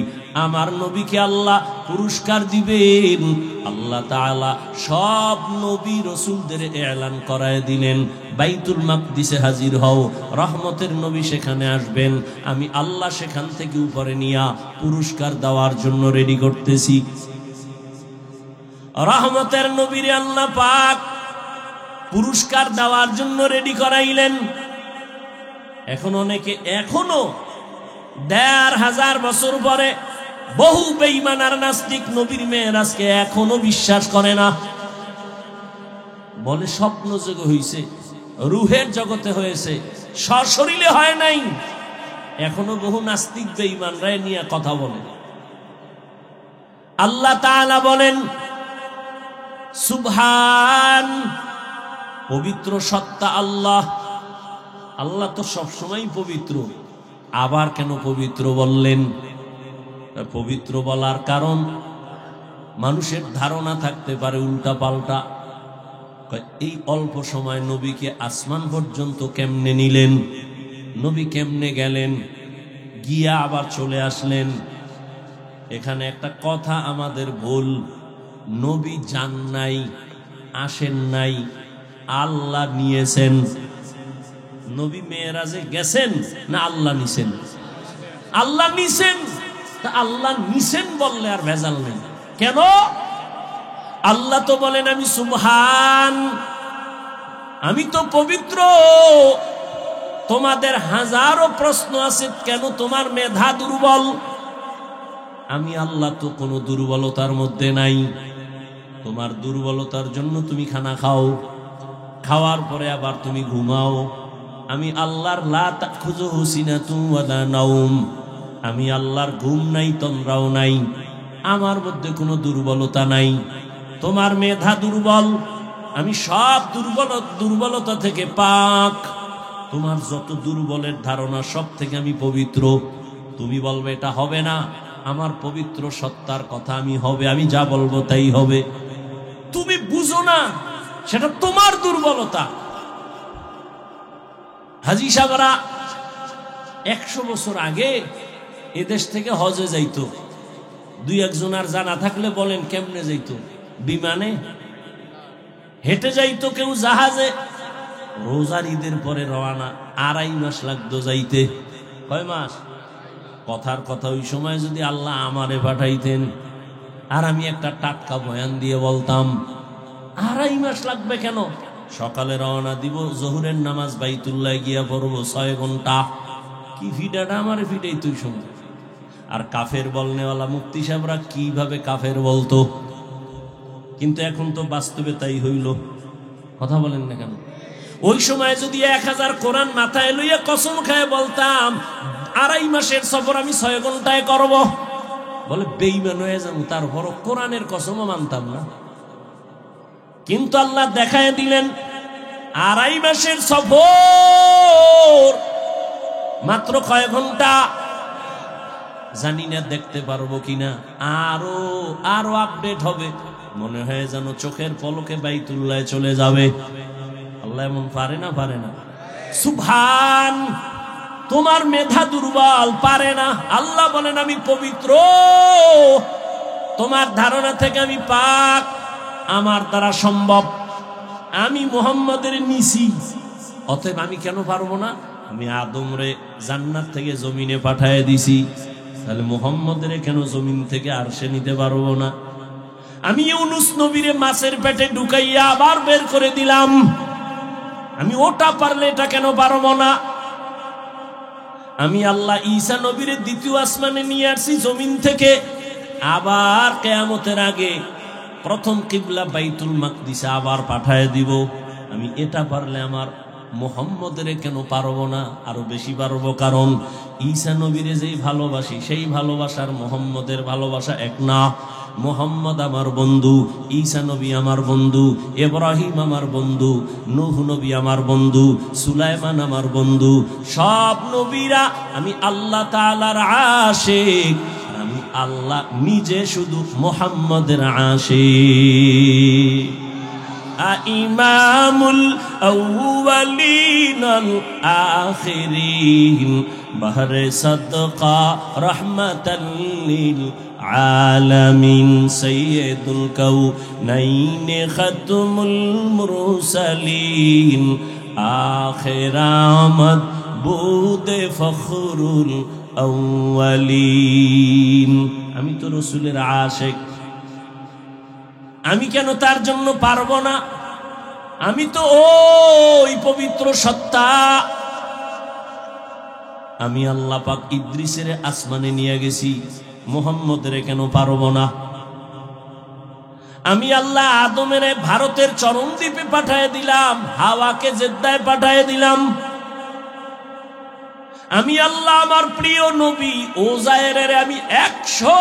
আমার নবীকে আল্লাহ পুরস্কার দিবেন। আল্লাহ তাআলা সব নবী রাসূলদের এলান করায় দিলেন, বাইতুল মাকদিসে হাজির হও, রহমতের নবী সেখানে আসবেন, আমি আল্লাহ সেখান থেকে উপরে নিয়া পুরস্কার দেওয়ার জন্য রেডি করতেছি। রহমতের নবীরে আল্লাহ পাক পুরস্কার দেওয়ার জন্য রেডি করাইলেন। এখন অনেকে এখনো ১৫০০ বছর পরে বহু বেঈমান আর নাস্তিক নবীর মেয়েরাজকে এখনো বিশ্বাস করে না, বলে স্বপ্ন যোগে হয়েছে, রুহের জগতে হয়েছে, সশরীরে হয় নাই। এখনো বহু নাস্তিক বেঈমানরা নিয়ে কথা বলে। আল্লাহ তাআলা বলেন সুবহান, পবিত্র সত্তা আল্লাহ। আল্লাহ তো সবসময় পবিত্র, আবার কেন পবিত্র বললেন? পবিত্র বলার কারণ মানুষের ধারণা থাকতে পারে উল্টা পাল্টা, এই অল্প সময় নবীকে আসমান পর্যন্ত কেমনে নিলেন, নবী কেমনে গেলেন, গিয়া আবার চলে আসলেন। এখানে একটা কথা আমাদের ভুল, নবী যান নাই, আসেন নাই, আল্লাহ নিয়েছেন। নবী মেয়েরাজে গেছেন না আল্লাহ নিছেন? আল্লাহ নিছেন। তা আল্লাহ নিছেন বললে আর ভেজাল নেই কেন? আল্লাহ তো বলেন আমি সুবহান, আমি তো পবিত্র। তোমাদের হাজারো প্রশ্ন আছে, কেন তোমার মেধা দুর্বল? আমি আল্লাহ তো কোনো দুর্বলতার মধ্যে নাই। তোমার দুর্বলতার জন্য তুমি খানা খাও, খাওয়ার পরে আবার তুমি ঘুমাও। আমি আল্লাহর লা তাখুযুহু সিনাতুন ওয়ালা নাওম, আমি আল্লাহর ঘুম নাই, তন্দ্রাও নাই, আমার মধ্যে কোনো দুর্বলতা নাই। তোমার মেধা দুর্বল, আমি সব দুর্বলতা থেকে পাক। তোমার যত দুর্বলের ধারণা সব থেকে আমি পবিত্র। তুমি বলবে এটা হবে না, আমার পবিত্র সত্তার কথা আমি হবে, আমি যা বলবো তাই হবে। তুমি বুঝো না, সেটা তোমার দুর্বলতা। হাজী সাহেবরা 100 বছর আগে এদেশ থেকে হজে যাইতো। 2-1 জন আর জানা থাকলে বলেন কেমনে যাইতো? বিমানে, হেঁটে যাইতো, কেউ জাহাজে। রোজার ঈদের পরে রওনা, 2.5 মাস লাগতো যাইতে। কয় মাস? কথার কথা, ওই সময় যদি আল্লাহ আমারে পাঠাইতেন আর আমি একটা টাটকা বয়ান দিয়ে বলতাম 2.5 মাস লাগবে কেন? সকালে রওনা দিব, জোহরের নামাজ বাইতুল্লাহ গিয়া পড়বো 6 ঘন্টা। কি ফিডাটা আমারে ফিটাই তুই শুন। আর কাফের বলনেওয়ালা মুফতি সাহেবরা কিভাবে কাফের বলতো, কিন্তু এখন তো বাস্তবে তাই হইল। কথা বলেন না কেন? ওই সময় যদি 1000 কোরআন মাথায় লইয়া কসম খায় বলতাম 2.5 মাসের সফর আমি 6 ঘন্টায় করব, বলে বেঈমান হয়ে যাবো। তারপর কোরআনের কসমও মানতাম না। কিন্তু আল্লাহ দেখায় দিলেন 2.5 মাসের সফর মাত্র কয় ঘন্টা জানি না, দেখতে পারবো কিনা, আরো আপডেট হবে। মনে হয় যেন চোখের পলকে বাইতুল্লাহ চলে যাবে। আল্লাহ এমন পারে না? পারে না? সুবহান, তোমার মেধা দুর্বল, পারে না। আল্লাহ বলেন আমি পবিত্র, তোমার ধারণা থেকে আমি পাক, আমার দ্বারা সম্ভব। আমি মুহাম্মদের নিছি, অতএব আমি কেন পারবো না? আমি আদমরে জান্নাত থেকে জমিনে পাঠায় দিছি, তাহলে মুহাম্মদের কেন জমিন থেকে আরশে নিতে পারবো না? আমি ইউনুস নবীরে মাছের পেটে ঢুকাইয়া আবার বের করে দিলাম, আমি ওটা পারলে এটা কেন পারবো না? আমি আল্লাহ ঈসা নবীর দ্বিতীয় আসমানে নিয়ে আসছি জমিন থেকে। আবার কিয়ামতের আগে প্রথম কিবলা বাইতুল মাকদিসে আবার পাঠায় দিব। আমি এটা পারলে আমার মুহাম্মদের কেন পারবো না? আরো বেশি পারবো, কারণ ঈসা নবীরে যেই ভালোবাসি সেই ভালোবাসার মুহাম্মদের ভালোবাসা এক না। মুহাম্মদ আমার বন্ধু, ঈসা নবী আমার বন্ধু, ইব্রাহিম আমার বন্ধু, নূহ নবী আমার বন্ধু, সুলাইমান আমার বন্ধু। সব নবীরা আমি আল্লাহ তাআলার আশিক, আমি আল্লাহ নিজে শুধু মুহাম্মদের আশিক। ইমামুল আউয়ালিনাল আখিরিন বাহরে সাদকা রাহমাতাল লিল আলামিন সাইয়্যিদুল কাউনাইন খাতমুল মুরসালিন আখির আমদ বুদে ফখরুল আউয়ালিন। আমি তো রাসূলের আশিক, আমি কেন তার জন্য পারবো না? আমি তো ওই পবিত্র সত্তা। আমি আল্লাহ পাক ইদ্রিসের আসমানে নিয়ে গেছি, মুহাম্মদের কেন পারবো না? আমি আল্লাহ আদমের ভারতের চরমদ্বীপে পাঠায় দিলাম, হাওয়াকে জেদ্দায় পাঠায় দিলাম। আমি আল্লাহ আমার প্রিয় নবী ওজায়েরের আমি 100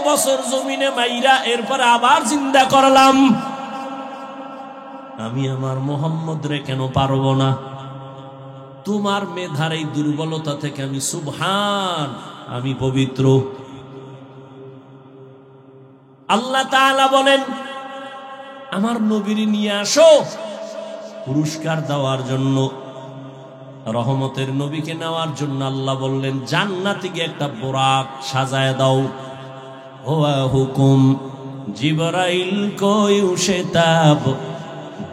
বছর জমিনে মাইরা এরপর আবার জিন্দা করলাম। আমি আমার মুহাম্মদরে কেন পারবো না? তোমার মেধার এই দুর্বলতা থেকে আমি সুবহান, আমি পবিত্র। আল্লাহ তাআলা বলেন আমার নবীর নিয়ে আসো পুরস্কার দেওয়ার জন্য। রহমতের নবীকে নেওয়ার জন্য আল্লাহ বললেন জান্নাতে গিয়ে একটা বোরাক সাজায় দাও। হুয়া হুকুম জিবরাইল কো ইউশতাব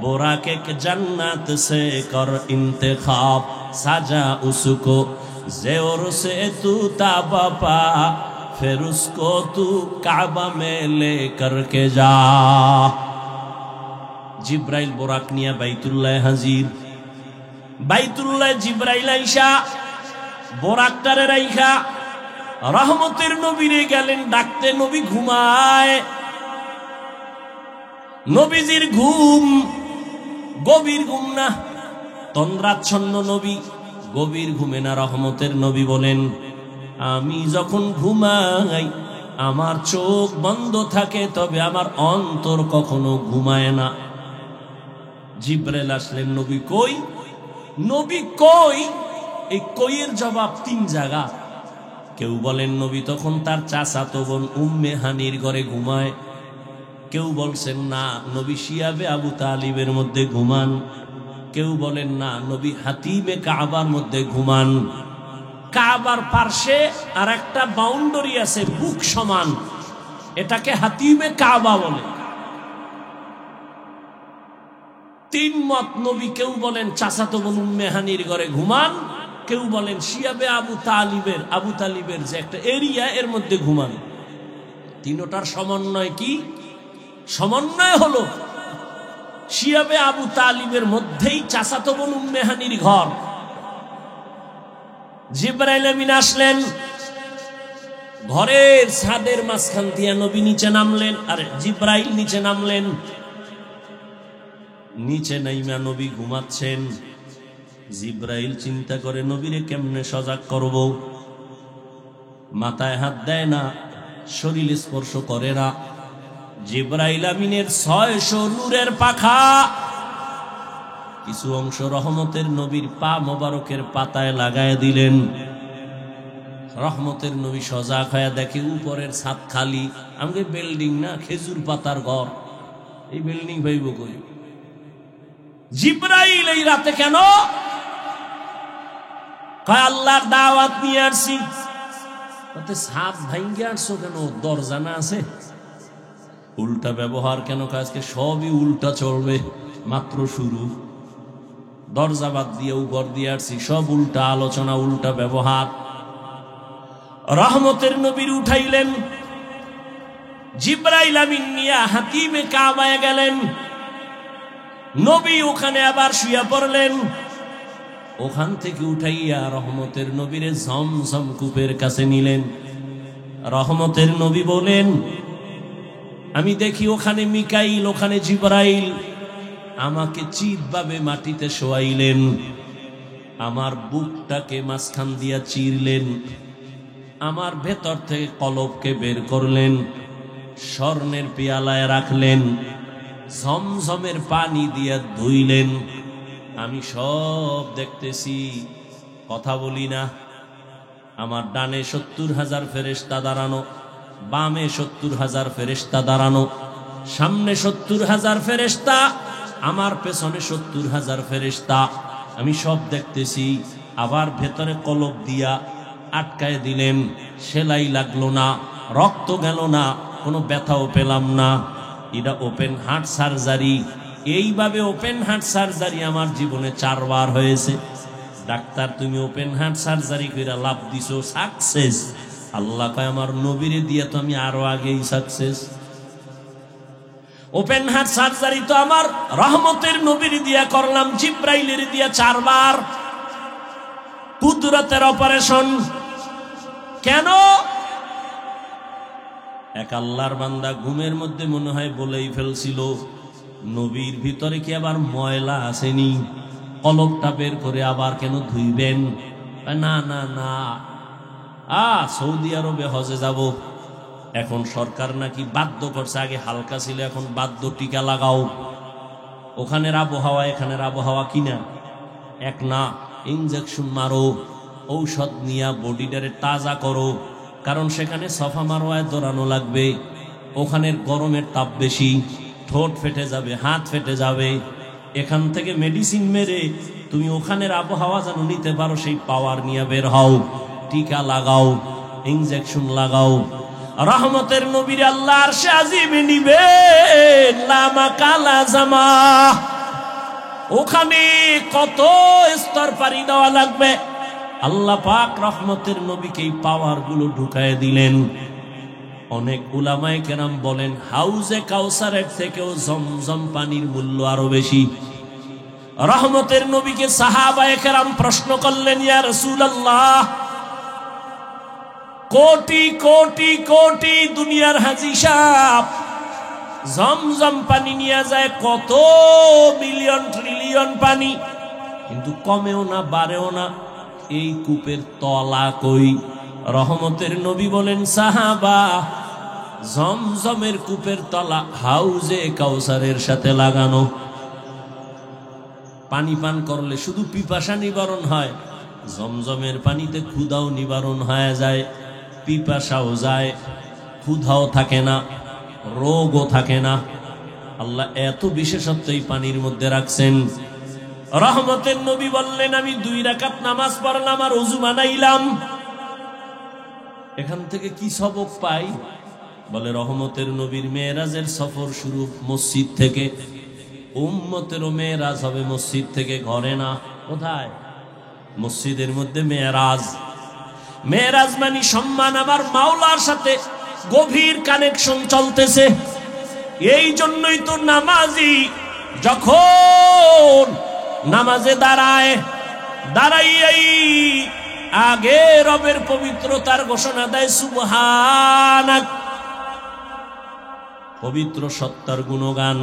बोराक एक जन्नत से कर इंतखाब साजा उसको ज़ेवर से तू ताबा पा फिर उसको तू काबा में ले करके जा। जिब्राइल बोराक निया बैतुल्लाह हाजिर। बैतुल्लाह जिब्राइल आइशा बोराक टारे राइखा रहमतेर नबीरे गेलेन डाकते। नबी घुमाय, নবীজির ঘুম গভীর ঘুম না, তন্দ্রাচ্ছন্ন নবী, গভীর ঘুমে না। রহমতের নবী বলেন আমি যখন ঘুমাই আমার চোখ বন্ধ থাকে, তবে আমার অন্তর কখনো ঘুমায় না। জিব্রাইল আসলেন, নবী কই? নবী কই? এই কইয়ের জবাব 3 জায়গা। কেউ বলেন নবী তখন তার চাচাতো বোন উম্মে হানির ঘরে ঘুমায়। কেউ বলছেন না নবী শিয়াবে আবু তালিবের মধ্যে ঘুমান। কেউ বলেন না নবী হাতিমে কাবার মধ্যে ঘুমান। কাবার পার্শ্বে আর একটা বাউন্ডারি আছে বুক সমান, এটাকে হাতিমে কাবা বলে। 3 মত নবী। কেউ বলেন চাচাতো বোন উম্মে হানির ঘরে ঘুমান, কেউ বলেন শিয়াবে আবু তালিবের যে একটা এরিয়া এর মধ্যে ঘুমান। তিনটার সমন্বয় কি? সমন্বয় হলো শিয়াবে আবু তালিবের মধ্যেই চাচাতো বোন উম্মে হানির ঘর। জিবরাইল আমিন আসলেন, ঘরের ছাদের মাঝখান দিয়ে নবী নিচে নামলেন, আর জিবরাইল নিচে নামলেন। নিচে নাইমা নবী ঘুমাচ্ছেন। জিবরাইল চিন্তা করে নবীরে কেমনে সজাগ করব। মাথায় হাত দেয় না, শরীর স্পর্শ করে না। জিবরাইল আমিনের 600 নূরের পাখা কিছু অংশ রহমতের নবীর পা মোবারকের পাতায় লাগায় দিলেন। রহমতের নবী সজাগ হয়ে দেখে উপরের ছাদ খালি। আমাদের বিল্ডিং না, খেজুর পাতার ঘর। এই বিল্ডিং ভাইব কই? জিবরাইল এই রাতে কেন? কয় আল্লাহর দাওয়াত নিয়ে আসছি। তাতে ছাদ ভাঙ্গে আসছো কেন? দরজা না আছে? উল্টা ব্যবহার কেন? আজকে সবই উল্টা চলবে, মাত্র শুরু। দরজা বাদ দিয়ে উপর দিয়ে আসছি, সব উল্টা আলোচনা, উল্টা ব্যবহার। রহমতের নবীর উঠাইলেন। জিবরাইল আমিন নিয়ে হাতিমে কাবায় গেলেন। নবী ওখানে আবার শুয়ে পড়লেন। ওখান থেকে উঠাইয়া রহমতের নবীরে ঝমঝম কূপের কাছে নিলেন। রহমতের নবী বলেন, আমি দেখি ওখানে মিকাইল, ওখানে জিবরাইল আমাকে চিৎভাবে মাটিতে শোয়াইলেন, আমার বুকটাকে মাঝখান দিয়া চিরলেন, আমার ভেতর থেকে কলবকে বের করলেন, স্বর্ণের পেয়ালায় রাখলেন, ঝমঝমের পানি দিয়া ধুইলেন। আমি সব দেখতেছি, কথা বলি না। আমার ডানে 70,000 ফেরেশতা দাঁড়ানো, বামে 70,000 ফেরেশতা দাঁড়ানো, সামনে 70,000 ফেরেশতা, আমার পেছনে 70,000 ফেরেশতা। আমি সব দেখতেছি। আবার ভেতরে কলব দিয়া আটকায় দিলেন, সেলাই লাগলো না, রক্ত গেল না, কোনো ব্যথাও পেলাম না। এটা ওপেন হার্ট সার্জারি। এইভাবে ওপেন হার্ট সার্জারি আমার জীবনে 4 বার হয়েছে। ডাক্তার, তুমি ওপেন হার্ট সার্জারি কইরা লাভ দিছো, সাকসেস। আল্লাহ কয়, আমার নবীরে দিয়া তো আমি আরো আগেই সাকসেস। ওপেন হার্ট সার্জারি তো আমার রহমতের নবীর দিয়া করলাম, জিব্রাইলের দিয়া 4 বার। কুদরতের অপারেশন কেন? এক আল্লাহর বান্দা ঘুমের মধ্যে মনে হয় বলেই ফেলছিল, নবীর ভিতরে কি আবার ময়লা আসেনি? কলবটা বের করে আবার কেন ধুইবেন? না না না, সৌদি আরবে হজে যাব। এখন সরকার নাকি বাধ্য করছে, আগে হালকা ছিল, এখন বাধ্য, টিকা লাগাও। ওখানের আবহাওয়া এখানের আবহাওয়া কিনা এক না। ইনজেকশন মারো, ঔষধ নিয়া বডিটারে তাজা করো, কারণ সেখানে সফা মারোয়ায় দৌড়ানো লাগবে। ওখানের গরমের তাপ বেশি, ঠোঁট ফেটে যাবে, হাত ফেটে যাবে। এখান থেকে মেডিসিন মেরে তুমি ওখানের আবহাওয়া যেন নিতে পারো, সেই পাওয়ার নিয়ে বের হও। টিকা লাগাও, ইনজেকশন লাগাও। রহমতের নবীর আল্লাহ আরশে আজিমে নিবে লামা কালা জামা। ওখানে কত স্তর পাড়ি দেওয়া লাগবে। আল্লাহ পাক রহমতের নবীকে এই পাওয়ার গুলো ঢুকায় দিলেন। অনেক উলামায়ে কেরাম বলেন, হাউজে কাউসারের থেকেও জমজম পানির মূল্য আরো বেশি। রহমতের নবীকে সাহাবায়ে কেরাম প্রশ্ন করলেন, ইয়া রাসূলুল্লাহ, কোটি কোটি কোটি দুনিয়ার হাজী সাহেব জমজম পানি নিয়ে যায়, কত মিলিয়ন ট্রিলিয়ন পানি, কিন্তু কমেও না বাড়েও না, এই কূপের তলা কই? রহমতের নবী বলেন, সাহাবা, জমজমের কূপের তলা হাউজে কাউসারের সাথে লাগানো। পানি পান করলে শুধু পিপাসা নিবারণ হয়, জমজমের পানিতে ক্ষুধাও নিবারণ হয়ে যায়, পিপাসাও যায়, ক্ষুধাও থাকে না, রোগও থাকে না। আল্লাহ এত বিশেষত্ব এই পানির মধ্যে রাখছেন। রহমতের নবী বললেন, আমি 2 রাকাত নামাজ পড়লাম আর ওযু বানাইলাম। এখান থেকে কি সবক পাই? বলে, রহমতের নবীর মেরাজের সফর শুরু মসজিদ থেকে, উম্মতেরও মেরাজ হবে মসজিদ থেকে, ঘরে না। কোথায়? মসজিদের মধ্যে মেরাজ। মেরাজ মানে সম্মান, আমার মাওলার সাথে গভীর কানেকশন চলতেছে। এই জন্যই তো নামাজি যখন নামাজে দাঁড়াই আগে রবের পবিত্রতার ঘোষণা দেয়, সুবহানাক, পবিত্র সত্তার গুণগান,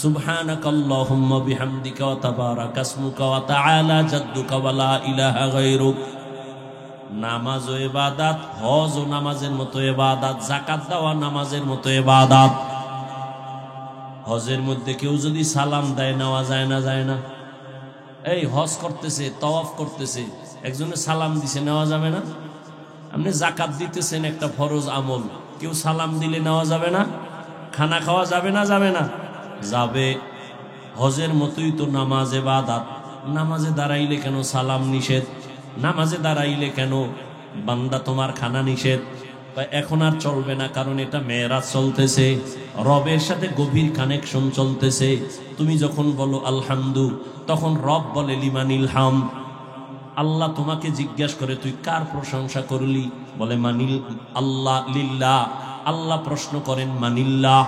সুবহানাকাল্লাহুম্মা বিহামদিকা ওয়া তাবারাকা ইসমুকা ওয়া তাআলা জাদ্দুকা ওয়া লা ইলাহা গায়রুক। নামাজ ও ইবাদত, হজ ও নামাজের মতো ইবাদত, যাকাত দেওয়া নামাজের মতো ইবাদত। হজের মধ্যে কেউ যদি সালাম দেয়, নেওয়া যায় না? যায় না? এই হজ করতেছে, তাওয়াফ করতেছে, একজনে সালাম দিছে, নেওয়া যাবে না? আপনি যাকাত দিতেছেন, একটা ফরজ আমল, কেউ সালাম দিলে নেওয়া যাবে না? খানা খাওয়া যাবে না? যাবে না? যাবে। হজের মতোই তো নামাজ ইবাদত। নামাজে দাঁড়াইলে কেন সালাম নিষেধ? নামাজে দাঁড়াইলে কেন বান্দা তোমার খানা নিষেধ? এখন আর চলবে না, কারণ এটা মেরাজ চলতেছে, রবের সাথে গভীর কানেকশন চলতেছে। তুমি যখন বলো আলহামদু, তখন রব বলে লিমানিল হাম। আল্লাহ তোমাকে জিজ্ঞাসা করে, তুই কার প্রশংসা করলি? বলে মানিল আল্লাহ, লিল্লাহ। আল্লাহ প্রশ্ন করেন, মানিল্লাহ।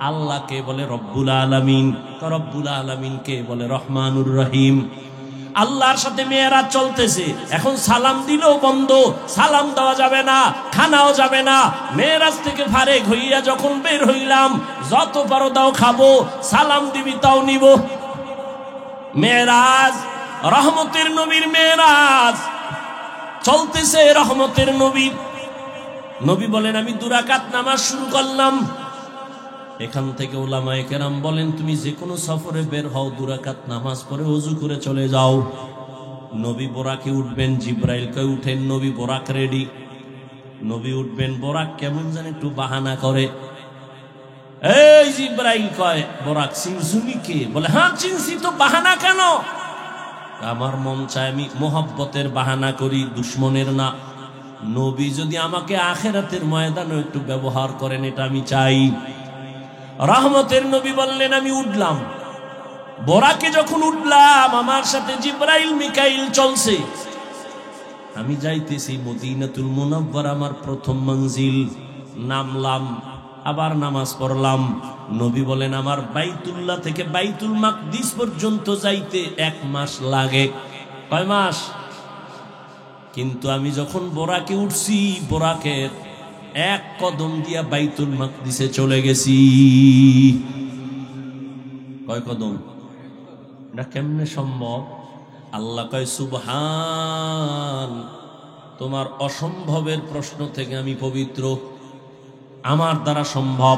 আল্লাহকে বলে রব্বুল আলামিন। রব্বুল আলামিনকে বলে রহমানুর রহিম। আল্লাহর সাথে মেয়েরাজ চলতেছে, এখন সালাম দিলেও বন্ধ, সালাম দেওয়া যাবে না, খানাও যাবে না। মেয়েরাজ থেকে ফারেক হইয়া যখন বের হইলাম, যত পারো দাও খাবো, সালাম দিবি তাও নিব। মেয়েরাজ, রহমতের নবীর মেয়েরাজ চলতেছে, রহমতের নবীর নবী বলেন আমি 2 রাকাত নামাজ শুরু করলাম। এখান থেকে উলামায়ে কেরাম বলেন তুমি যে কোনো সফরে বের হও, 2 রাকাত নামাজ পড়ে ওযু করে চলে যাও। নবী বোরাকে উঠবেন, জিব্রাইল কয় উঠেন, নবী বোরাক রেডি। নবী উঠবেন, বোরাক কেমন জানি একটু বাহানা করে। এই জিব্রাইল কয় বোরাক চিনছুনি কে? বলে হ্যাঁ চিনছি তো, বাহানা কেন? আমার মন চায় আমি মোহাব্বতের বাহানা করি, দুশ্মনের না। নবী যদি আমাকে আখিরাতের ময়দানে একটু ব্যবহার করেন, এটা আমি চাই। রহমতের নবী বললেন আমি উঠলাম। বোরাকে যখন উঠলাম, আমার সাথে জিব্রাইল মিকাইল চলছে। আমি যাইতেছি মদিনাতুল মুনাওয়ারা, আমার প্রথম মঞ্জিল। নামলাম, আবার নামাজ পড়লাম। নবী বলেন আমার বাইতুল্লাহ থেকে বাইতুল মাকদিস পর্যন্ত যাইতে 1 মাস লাগে। কয় মাস? কিন্তু আমি যখন বোরাকে উঠছি, বোরাকের 1 কদম দিয়া বাইতুল মাকদিসে চলে গেছি। কয় কদম? এটা কেমনে সম্ভব? আল্লাহ কয় সুবহান, তোমার অসম্ভবের প্রশ্ন থেকে আমি পবিত্র, আমার দ্বারা সম্ভব।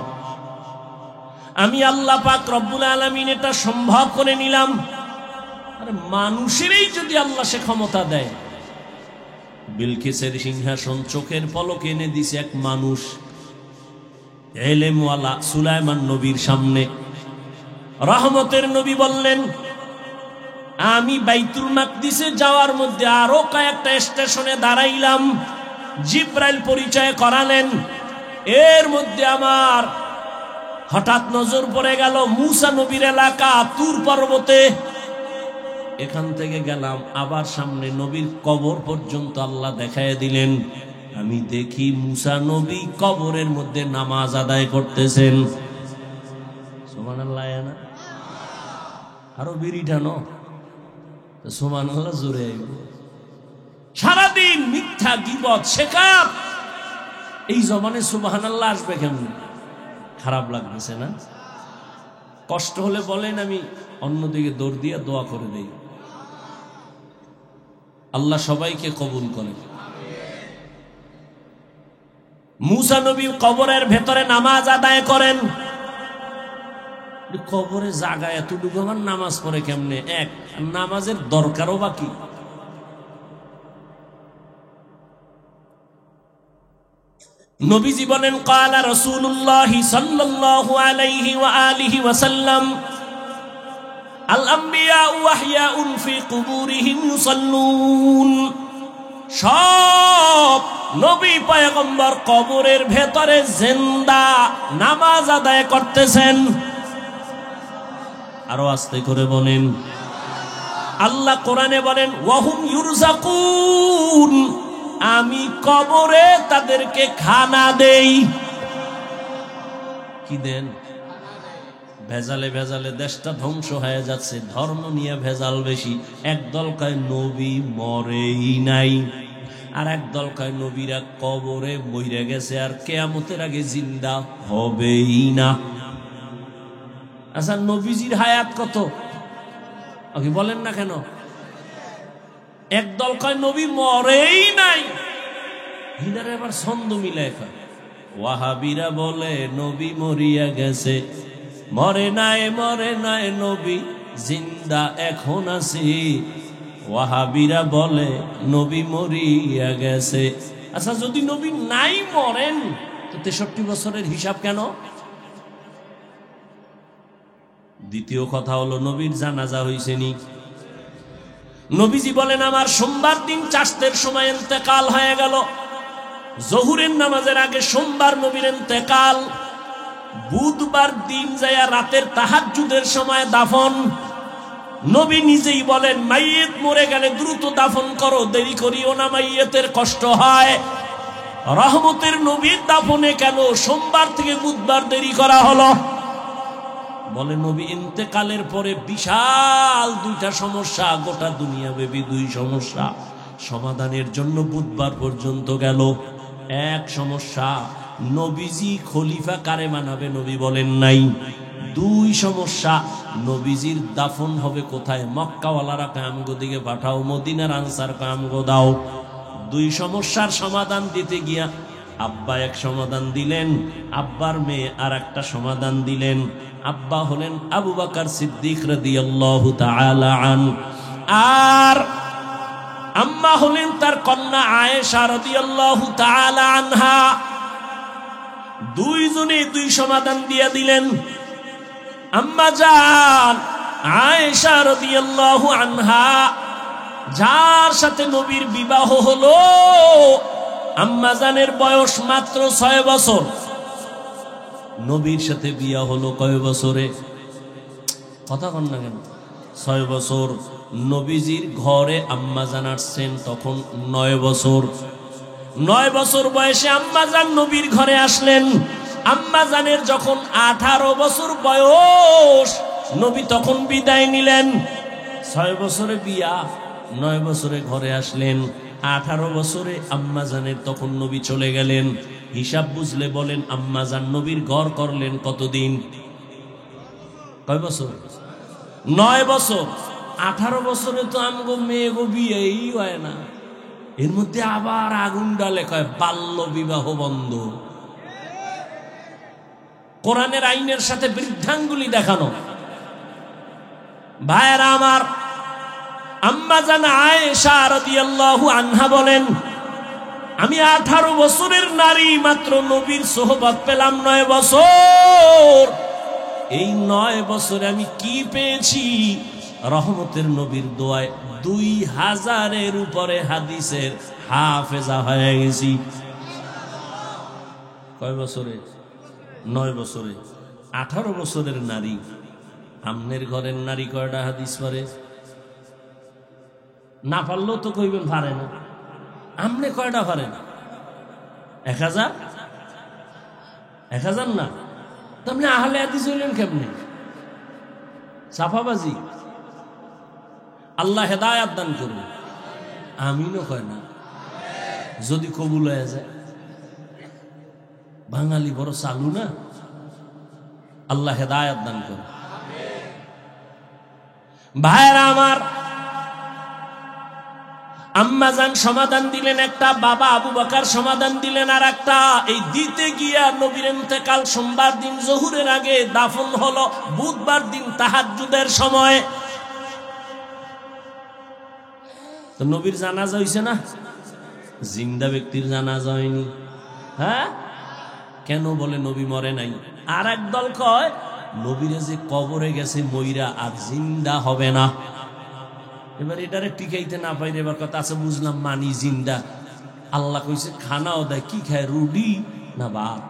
আমি আল্লাহ পাক রব্বুল আলামিন এটা সম্ভব করে নিলাম। আরে মানুষেরই যদি আল্লাহ সে ক্ষমতা দেয়, বিলকিসের সিংহাসন চোখের পলকে এনে দিছে এক মানুষ, এলেমওয়ালা সুলাইমান নবীর সামনে। রহমতের নবী বললেন আমি বাইতুল মাকদিসে যাওয়ার মধ্যে আরো কয়েকটা স্টেশনে দাঁড়াইলাম। জিব্রাইল পরিচয় করালেন। এর মধ্যে আমার হঠাৎ নজর পড়ে গেল মুসা নবীর এলাকা তুর পর্বতে। এখান থেকে গেলাম, আবার সামনে নবীর কবর পর্যন্ত আল্লাহ দেখায় দিলেন। আমি দেখি মুসা নবী কবরের মধ্যে নামাজ আদায় করতেছেন। সুবহানাল্লাহ না? আরো বিড়ি টানো, সুবহানাল্লাহ জোরে। সারাদিন মিথ্যা গীবত শেখাব, এই জবানে সুবহানাল্লাহ আসবে কেমন? খারাপ লাগতেছে না? কষ্ট হলে বলেন, আমি অন্যদিকে দৌড় দিয়ে দোয়া করে দেই। আল্লাহ সবাইকে কবুল করেন। মুসা নবী কবরের ভেতরে নামাজ আদায় করেন। কবরে জায়গা এতটুকু, আমার নামাজ পড়ে কেমনে? এক নামাজের দরকারও বাকি। নবীজি বলেন ক্বালা রাসূলুল্লাহ সাল্লাল্লাহু আলাইহি ওয়া আলিহি ওয়াসাল্লাম আল আম্বিয়া ওয়াহয়াউন ফি কুবুরিহিম ইউসাল্লুন। সব নবী পয়গম্বর কবরের ভেতরে জিন্দা নামাজ আদায় করতেছেন। আরো আস্তে করে বলেন। আল্লাহ কোরআনে বলেন ওয়াহুম ইউরযাকুন, আমি কবরে তাদেরকে খানা দেই। কি দেন? ভেজালে ভেজালে দেশটা ধ্বংস হয়ে যাচ্ছে, ধর্ম নিয়ে ভেজাল বেশি। একদল কয় নবী মরেই নাই, আর একদল কয় নবীরা কবরে মইরা গেছে আর কিয়ামতের আগে জিন্দা হবেই না। আচ্ছা নবীজির হায়াত কত আপনি বলেন না কেন? একদল কয় নবী মরেই নাই, হিনারে আবার ছন্দ মিলায় কয়। ওয়াহাবিরা বলে নবী মরিয়া গেছে, মরে নাই মরে নাই নবী জিন্দা এখন আছি। ওয়াহাবিরা বলে নবী মরিয়া গেছে। আচ্ছা যদি নবী নাই মরেন তো 63 বছরের হিসাব কেন? দ্বিতীয় কথা হলো নবীর জানাজা হইছে নি? নবীজি বলেন আমার সোমবার দিন চাষতের সময় ইন্তেকাল হয়ে গেল। জহুরের নামাজের আগে সোমবার নবীর ইন্তেকাল। বুধবার দিন যায়া রাতের তাহাজ্জুদের সময় দাফন। নবী নিজেই বলেন মাইয়িত মরে গেলে দ্রুত দাফন করো, দেরি করিও না, মাইয়িতের কষ্ট হয়। রহমতের নবীর দাফনে কেন সোমবার থেকে বুধবার দেরি করা হলো? বলে নবী ইন্তেকালের পরে বিশাল দুইটা সমস্যা, গোটা দুনিয়াব্যাপী দুই সমস্যা সমাধানের জন্য বুধবার পর্যন্ত গেল। এক সমস্যা, নবীজি খলিফা কারে মানাবে নবী বলেন নাই। দুই সমস্যা, নবীজির দাফন হবে কোথায়? মক্কাওয়ালারা কামগো দিকে পাঠাও, মদিনার আনসার কামগো দাও। দুই সমস্যার সমাধান দিতে গিয়া আব্বা এক সমাধান দিলেন, আব্বার মেয়ে আর একটা সমাধান দিলেন। আব্বা হলেন আবু বকর সিদ্দিক রাদিয়াল্লাহু তাআলা আন, আর আম্মা হলেন তার কন্যা আয়েশা রাদিয়াল্লাহু তাআলা আনহা। দুইজনে দুই সমাধান দিয়ে দিলেন। আম্মা জান আয়েশা রাদিয়াল্লাহু আনহা, যার সাথে নবীর বিবাহ হলো, আম্মা জানের বয়স মাত্র 6 বছর। নবীর সাথে বিয়া হলো কয় বছরে? কথা কন না কেন? 6 বছর। নবীজির ঘরে আম্মা জান আসছেন তখন 9 বছর। 9 বছর বয়সে আম্মা জান নবীর ঘরে আসলেন। আম্মা জানের যখন 18 বছর বয়স, নবী তখন বিদায় নিলেন। 6 বছরে বিয়া, 9 বছরে ঘরে আসলেন, 18 বছরে আম্মা জানের তখন নবী চলে গেলেন। হিসাব বুঝলে বলেন আম্মা জান নবীর ঘর করলেন কতদিন? কয় বছর? 9 বছর। 18 বছরে তো আমগো মেয়ে গো বিয়েই হয় না। এর মধ্যে আবার আগুন ডালে কয় বাল্য বিবাহ বন্ধ। কোরআনের আইনের সাথে বৃদ্ধাঙ্গুলি দেখানো। ভাইয়েরা আমার, আম্মা জান আয়েশা রাদিয়াল্লাহু আনহা বলেন, আমি 18 বছরের নারী, মাত্র নবীর সোহবত পেলাম 9 বছর। এই 9 বছরে আমি কি পেয়েছি? রহমতের নবীর দোয়ায় 2000-এর উপরে হাদিসের হাফেজা হয়ে গেছি। কয় বছরে? 9 বছরে। 18 বছরের নারী। আমনের ঘরের নারী কয়টা হাদিস পারে? না পারলেও তো কইবেন পারে না। আমনে কয়টা পারেন? 1000? 1000 না? আপনি আহলে হাদিস হইলেন কেমনে? সাফাবাজি। আল্লাহ হেদায়াত দান করুন। আমিনও কয় না। যদি কবুল হয়ে যায়। বাঙালি বড় চালু না। আল্লাহ হেদায়াত দান করুন। ভাইরা আমার, আম্মা জান সমাধান দিলেন একটা, বাবা আবু বকর সমাধান দিলেন আর একটা। এই দিতে গিয়া নবীর ইন্তেকাল সোমবার দিন জোহরের আগে, দাফন হলো বুধবার দিন তাহাজ্জুদের সময়। তো নবীর জানাজা হইছে না? জিন্দা ব্যক্তির জানাজা হয়নি। হ্যাঁ, কেন? বলে নবী মরে নাই। আর এক দল কয় নবীরে যে কবরে গেছে মইরা, আর জিন্দা হবে না। এবার এটারে টিকাইতে না পাইলে এবার কথা আছে, বুঝলাম মানি জিন্দা। আল্লাহ কইছে খানাও দেয়, কি খায়? রুটি না ভাত?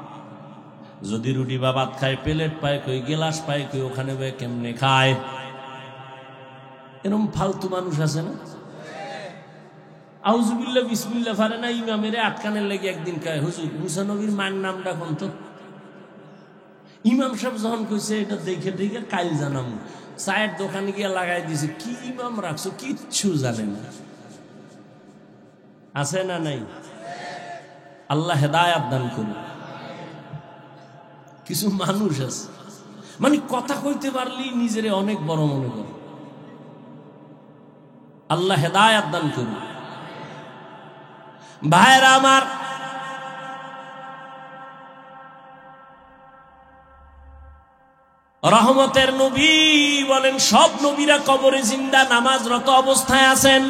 যদি রুটি বা ভাত খায়, প্লেট পায় কই, গেলাস পায় কই, ওখানে ভাই কেমনে খায়? এরকম ফালতু মানুষ আছে না? আউযুবিল্লাহ বিসমিল্লাহ পারে না, ইমামের আটকানের লেগে একদিন কয়, হুজুর মুসা নবীর মায়ের নামটা কোন তো? ইমাম সাহেব যখন কইছে এটা দেখে দেখে কাল জানাম, চায়ের দোকানে গিয়ে লাগাই দিছে। কি ইমাম রাখছো, কিচ্ছু জানে না। আছে না নাই? আল্লাহ হেদায়াত দান করুন। কিছু মানুষ আছে মানে কথা কইতে পারলেই নিজেরে অনেক বড় মনে করে। আল্লাহ হেদায়াত দান করুন। ভাইরা আমার, রহমতের নবী বলেন সব নবীরা কবরে জিন্দা নামাজরত অবস্থায় আছেন।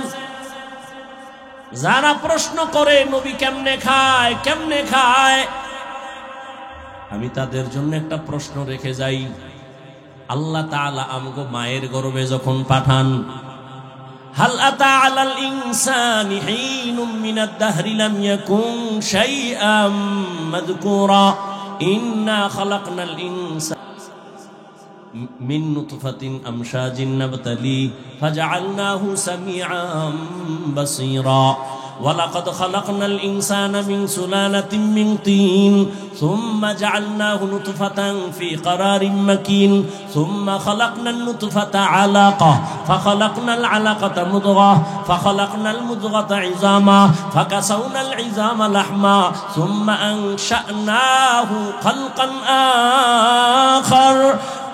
যারা প্রশ্ন করে নবী কেমনে খায়, কেমনে খায়, আমি তাদের জন্য একটা প্রশ্ন রেখে যাই। আল্লাহ তাআলা আমগো মায়ের গর্ভে যখন পাঠান, হাল আতা আলাল ইনসানি হিনুম মিনাদ দাহরি লাম ইয়াকুন শাইআম মাযকুরা ইন্না খালাকনাল ইনসানা মিন নুতফাতিন আমশাজিন নাবতালি ফাজআলনাহু সামিআম বাসীরা ওয়ালাকাদ খালাকনাল ইনসানা মিন সুলালাতিন মিন তিন সুম্মা জাআলনাহু নুতফাতান ফি ক্বারারিন মাকিন সুম্মা খালাকনান নুতফাতা আলাকা ফাখালাকনাল আলাকাতা মুদগা ফাখালাকনাল মুদগাতা ইযামা ফাকাসাউনাল ইযামা লাহমা সুম্মা আনশা'নাহু খালকান আখার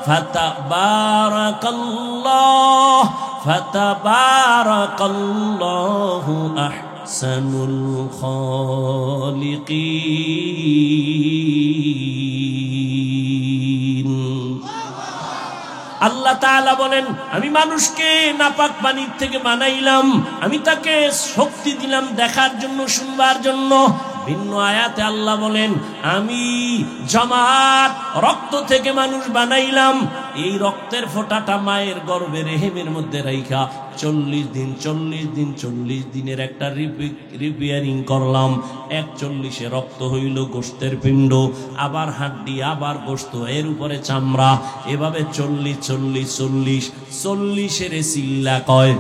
ফাতাবারাকাল্লাহু আহসানুল খালিকিন। আল্লাহ তাআলা বলেন, আমি মানুষকে নাপাক পানির থেকে বানাইলাম, আমি তাকে শক্তি দিলাম দেখার জন্য, শুনবার জন্য। ভিন্ন আয়াতে আল্লাহ বলেন, আমি জমাট রক্ত থেকে মানুষ বানাইলাম, এই রক্তের ফোঁটাটা মায়ের গর্ভে রেহেমের মধ্যে রাইখা 40 দিনের একটা রিপেয়ারিং করলাম। 41 রক্ত হইল গোশতের পিণ্ড, আবার হাড্ডি, আবার গোশত, এর উপরে চামড়া, এভাবে 40 চিল্লা কয়।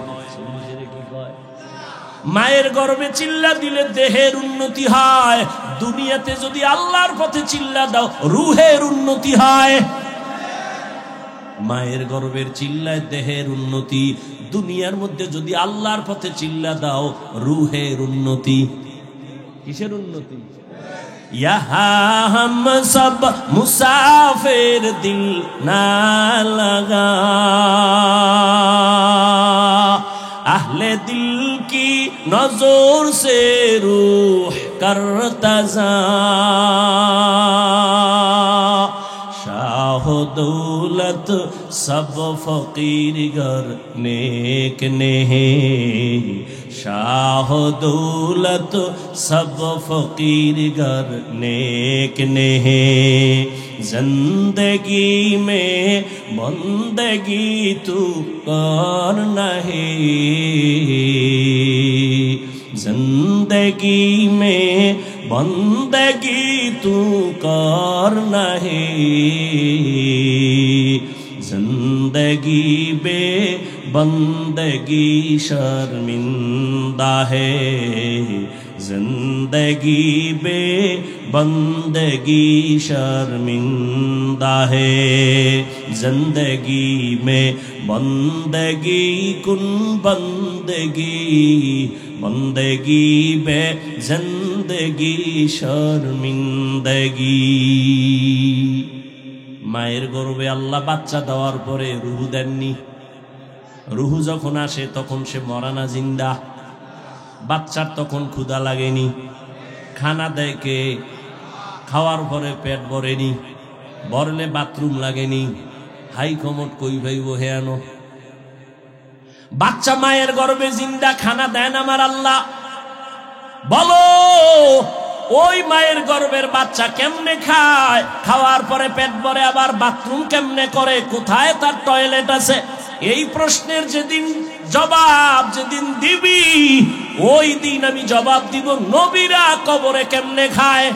মায়ের গর্ভে চিল্লা দিলে দেহের উন্নতি হয়, দুনিয়াতে যদি আল্লাহর পথে চিল্লা দাও রুহের উন্নতি হয়। মায়ের গর্ভের চিল্লায় দেহের উন্নতি, দুনিয়ার মধ্যে যদি আল্লাহর পথে চিল্লা দাও রুহের উন্নতি। কিসের উন্নতি? यहाँ हम सब मुसाफिर दिल ना लगा, अहले दिल की नजर से रूह करता जा, शाह दौलत सब फकीर घर नेक नहीं, शाह दौलत सब फकीर घर नेक नहीं, जिंदगी में बंदगी तू कर नहीं, जिंदगी में बंदगी तू कर नहीं, जिंदगी बे बंदगी शर्मिंदा है, जिंदगी बे बंदगी शर्मिंदा है, जिंदगी में बंदगी कुन बंदगी, बंदगी बे जिंदगी शर्मिंदगी। মায়ের গর্ভে আল্লাহ বাচ্চা দেওয়ার পরে রুহু দেননি। রুহু যখন আসে তখন সে মরা না, জিন্দা। বাচ্চার তখন ক্ষুধা লাগেনি, খানা দেয় কে? খাওয়ার পরে পেট ভরেনি, ভরলে বাথরুম লাগেনি, হাই কমট কই ভাইব হেয়ানো। বাচ্চা মায়ের গর্ভে জিন্দা, খানা দেন আমার আল্লাহ। বলো ওই মায়ের গর্ভের বাচ্চা কেমনে খায়? খাওয়ার পরে পেট ভরে আবার বাথরুম কেমনে করে? কোথায় তার টয়লেট আছে? এই প্রশ্নের যেদিন জবাব যেদিন দিবি ওই দিন আমি জবাব দিব নবীরা কবরে কেমনে খায়।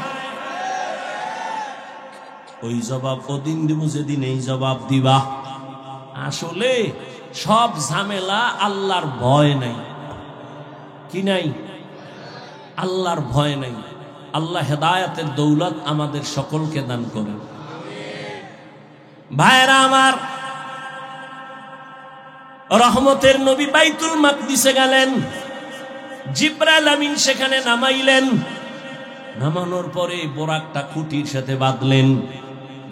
ওই জবাব ওদিন দিব যেদিন এই জবাব দিবা। আসলে সব ঝামেলা আল্লাহর ভয় নাই। কি নাই? আল্লাহর ভয় নাই। আল্লাহ হেদায়েতের দৌলত আমাদের সকলকে দান করেন। ভাইরা আমার, রহমতের নবী বাইতুল মাকদিসে গেলেন, জিবরাইল আমিন সেখানে নামাইলেন। নামানোর পরে বোরাকটা খুঁটির সাথে বাঁধলেন।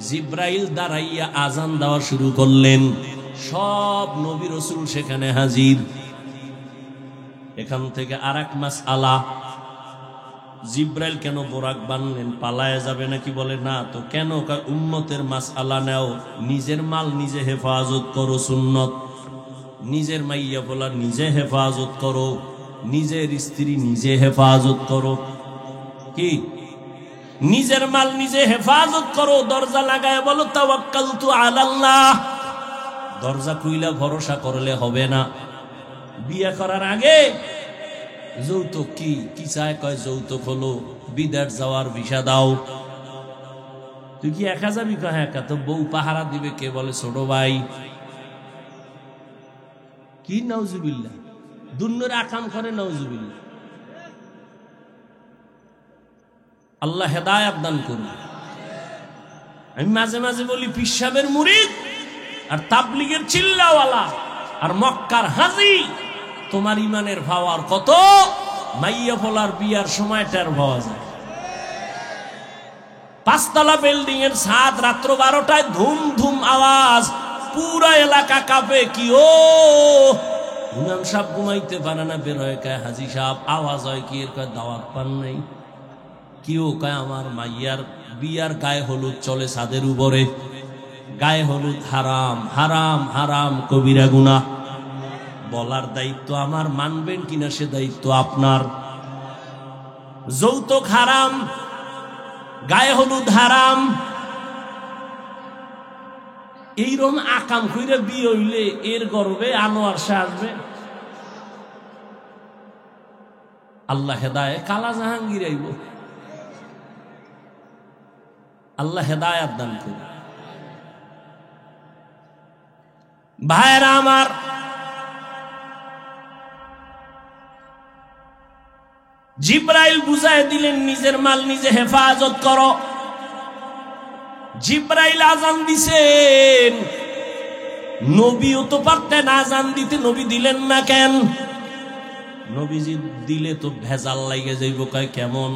জিবরাইল দাঁড়াইয়া আজান দেওয়া শুরু করলেন। সব নবী রাসূল সেখানে হাজির। এখান থেকে আরেক মাসআলা, জিবরাইল কেন বোরাক বানলেন? পালায়া যাবে নাকি? বলে না তো। কেন? উম্মতের মাসআলা নেও, নিজের মাল নিজে হেফাজত করো, সুন্নত। নিজের মাইয়া বলা নিজে হেফাজত করো, নিজের স্ত্রী নিজে হেফাজত করো। কি? নিজের মাল নিজে হেফাজত করো। দরজা লাগায় বলো তাওয়াক্কালতু আলাল্লাহ। দরজা খুইলা ভরসা করলে হবে না। বিয়ে করার আগে যৌতুক কি কি চায়? কয় যৌতুক হলো বিদেশ যাওয়ার ভিসা দাও। তুই কি একা যাবি? কয় একা। তো বউ পাহারা দিবে কে? বলে ছোট ভাই। কি নাউজুবিল্লাহ! দুন্নরে আকাম করে নাউজুবিল্লাহ। আল্লাহ হেদায়েত দান করুন। আমি মাঝে মাঝে বলি পীর সাহেবের মুরিদ আর তাবলীগের চিল্লাওয়ালা আর মক্কার হাজী, তোমার ইমানের পাওয়ার কত? মাইয়া ফলার বিয়ার সময় টের পাওয়া যায়। 5 তলা বিল্ডিং এর ছাদ, রাত্র 12টায় ধুম ধুম আওয়াজ, পুরা এলাকা কাঁপে। কি ও ইমাম সাহেব ঘুমাইতে পারে না, বের হয়ে কয় হাজী সাহেব আওয়াজ হয় কি? এর কয় দাওয়াত পান নাই। কি ও কয় আমার মাইয়ার বিয়ার গায়ে হলুদ চলে ছাদের উপরে। গায়ে হলুদ হারাম, হারাম, হারাম, কবিরা গুনাহ। বলার দায়িত্ব আমার, মানবেন কিনা সে দায়িত্ব আপনার। যৌতুক হারাম, গায়ে হলুদ হারাম। এইরকম আকাম কইরা বিয়ে হইলে এর গর্বে আনোয়ার শাহ আসবে? আল্লাহ হেদায়েত, কালা জাহাঙ্গীর আইব। আল্লাহ হেদায়েত দান করুন। ভাইরা আমার, জিব্রাইল বুঝায় দিলেন নিজের মাল নিজে হেফাজত করো। জিব্রাইল আজান দিছেন, নবীও তো পারতেন আজান দিতে, নবী দিলেন না কেন? নবীজি দিলে তো ভেজাল লাগে যাইব। কয় কেমন?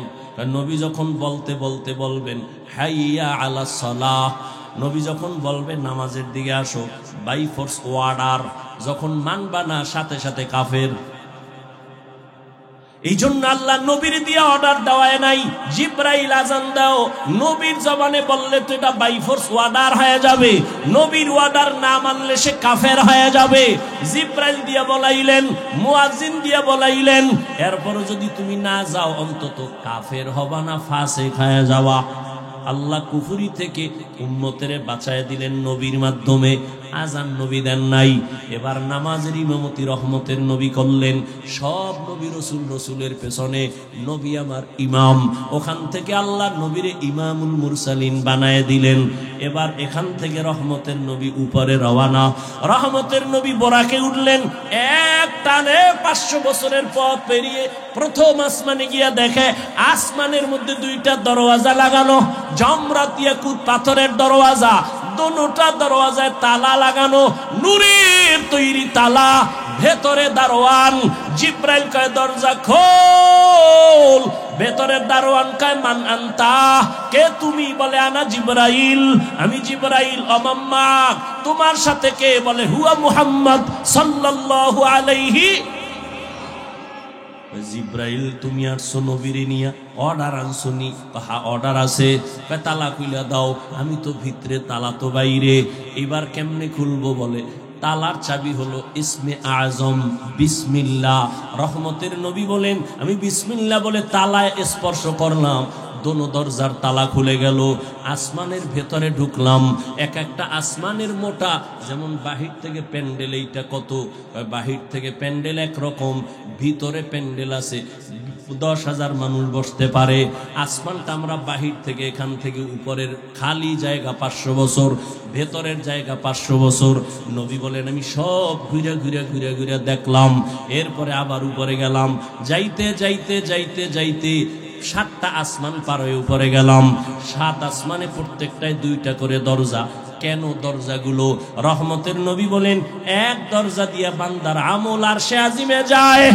নবী যখন বলতে বলতে বলবেন হাইয়া আলা সালাহ, নবী যখন বলবেন নামাজের দিকে আসো, বাই ফোর্স ওয়ার্ডার, যখন মানবা না সাথে সাথে কাফের। এই জন্য আল্লাহ নবীর দিয়ে অর্ডার দেওয়ায় নাই, জিব্রাইল আজান দাও। নবীর জবানে বললে তো এটা বাই ফোর্স ওয়ার্ডার হয়ে যাবে, নবীর ওয়ার্ডার না মানলে সে কাফের হয়ে যাবে। জিব্রাইল দিয়ে বলাইলেন, মুয়াজ্জিন দিয়ে বলাইলেন, এরপর যদি তুমি না যাও অন্তত কাফের হবা না, ফাসিক হয়ে যাওয়া। আল্লাহ কুফরি থেকে উম্মতের বাঁচায় দিলেন নবীর মাধ্যমে। আজান নবী দেন নাই, এবার নামাজের ইমামতি রহমতের নবী করলেন। সব নবী রসুল, রসুলের পেছনে নবী আমার ইমাম। ওখান থেকে আল্লাহ নবীরে ইমামুল মুরসালিন বানায় দিলেন। এবার এখান থেকে রহমতের নবী উপরে রওয়ানা। রহমতের নবী বরাকে উঠলেন, এক টানে 500 বছরের পথ পেরিয়ে প্রথম আসমানে গিয়া দেখে আসমানের মধ্যে 2টা দরওয়াজা লাগানো, জমরাত ইয়াকুত পাথরের দরওয়াজা। দোনোটা দরওয়াজায় তালা লাগানো, নূরের তৈরি তালা, ভেতরে দারোয়ান। জিব্রাইল কয় দরজা খোল, ভেতরের দারোয়ান কয় মান আনতা, কে তুমি? বলে আনা জিব্রাইল, আমি জিব্রাইল। অমাম্মা, তোমার সাথে কে? বলে হুয়া মুহাম্মদ সাল্লাল্লাহু আলাইহি। জিব্রাইল তুমি আসছো নবীরে নিয়া, অর্ডার আনছনি? হ্যাঁ অর্ডার আছে। তালা খুইলা দাও। আমি তো ভিতরে, তালা তো বাইরে। এবার কেমনে খুলবো? বলে তালার চাবি হলো ইসমে আজম বিসমিল্লাহ। রহমতের নবী বলেন আমি বিসমিল্লাহ বলে তালায় স্পর্শ করলাম, দোনো দরজার তালা খুলে গেল। আসমানের ভেতরে ঢুকলাম। এক একটা আসমানের মোটা, যেমন বাহির থেকে প্যান্ডেল, এইটা কত, বাহির থেকে প্যান্ডেল একরকম, ভিতরে প্যান্ডেল আছে 10,000 মানুষ বসতে পারে। আসমানটা আমরা বাহির থেকে, এখান থেকে উপরের খালি জায়গা 500 বছর, ভেতরের জায়গা 500 বছর। নবী বলেন আমি সব ঘুরে ঘুরে ঘুরে ঘুরে দেখলাম। এরপরে আবার উপরে গেলাম। যাইতে যাইতে যাইতে যাইতে 7টা আসমান পার হয়ে উপরে গেলাম। 7 আসমানে প্রত্যেকটায় 2টা করে দরজা। কেন দরজাগুলো? রহমতের নবী বলেন এক দরজা দিয়া বান্দার আমল আরশে আজিমে যায়,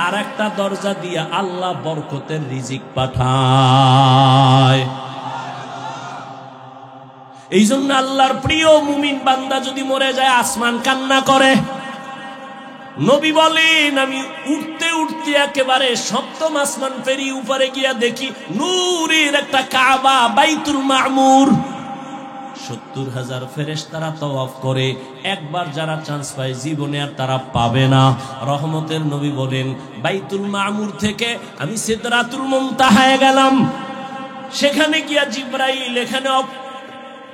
আর একটা দরজা দিয়া আল্লাহ বরকতের রিজিক পাঠায়। এই জন্য আল্লাহর প্রিয় মুমিন বান্দা যদি মরে যায় আসমান কান্না করে। নবী বলেন আমি উঠতে উঠতে একেবারে 7ম আসমান পেরিয়ে উপরে গিয়া দেখি নূরের একটা কাবা, বাইতুল মামুর। 70,000 ফেরেশতারা তওয়াফ করে। একবার যারা চান্স পায় জীবনে আর তারা পাবে না। রহমতের নবী বলেন বাইতুল মামুর থেকে আমি সিদরাতুল মুনতাহায় গেলাম। সেখানে গিয়া জিব্রাইল, এখানে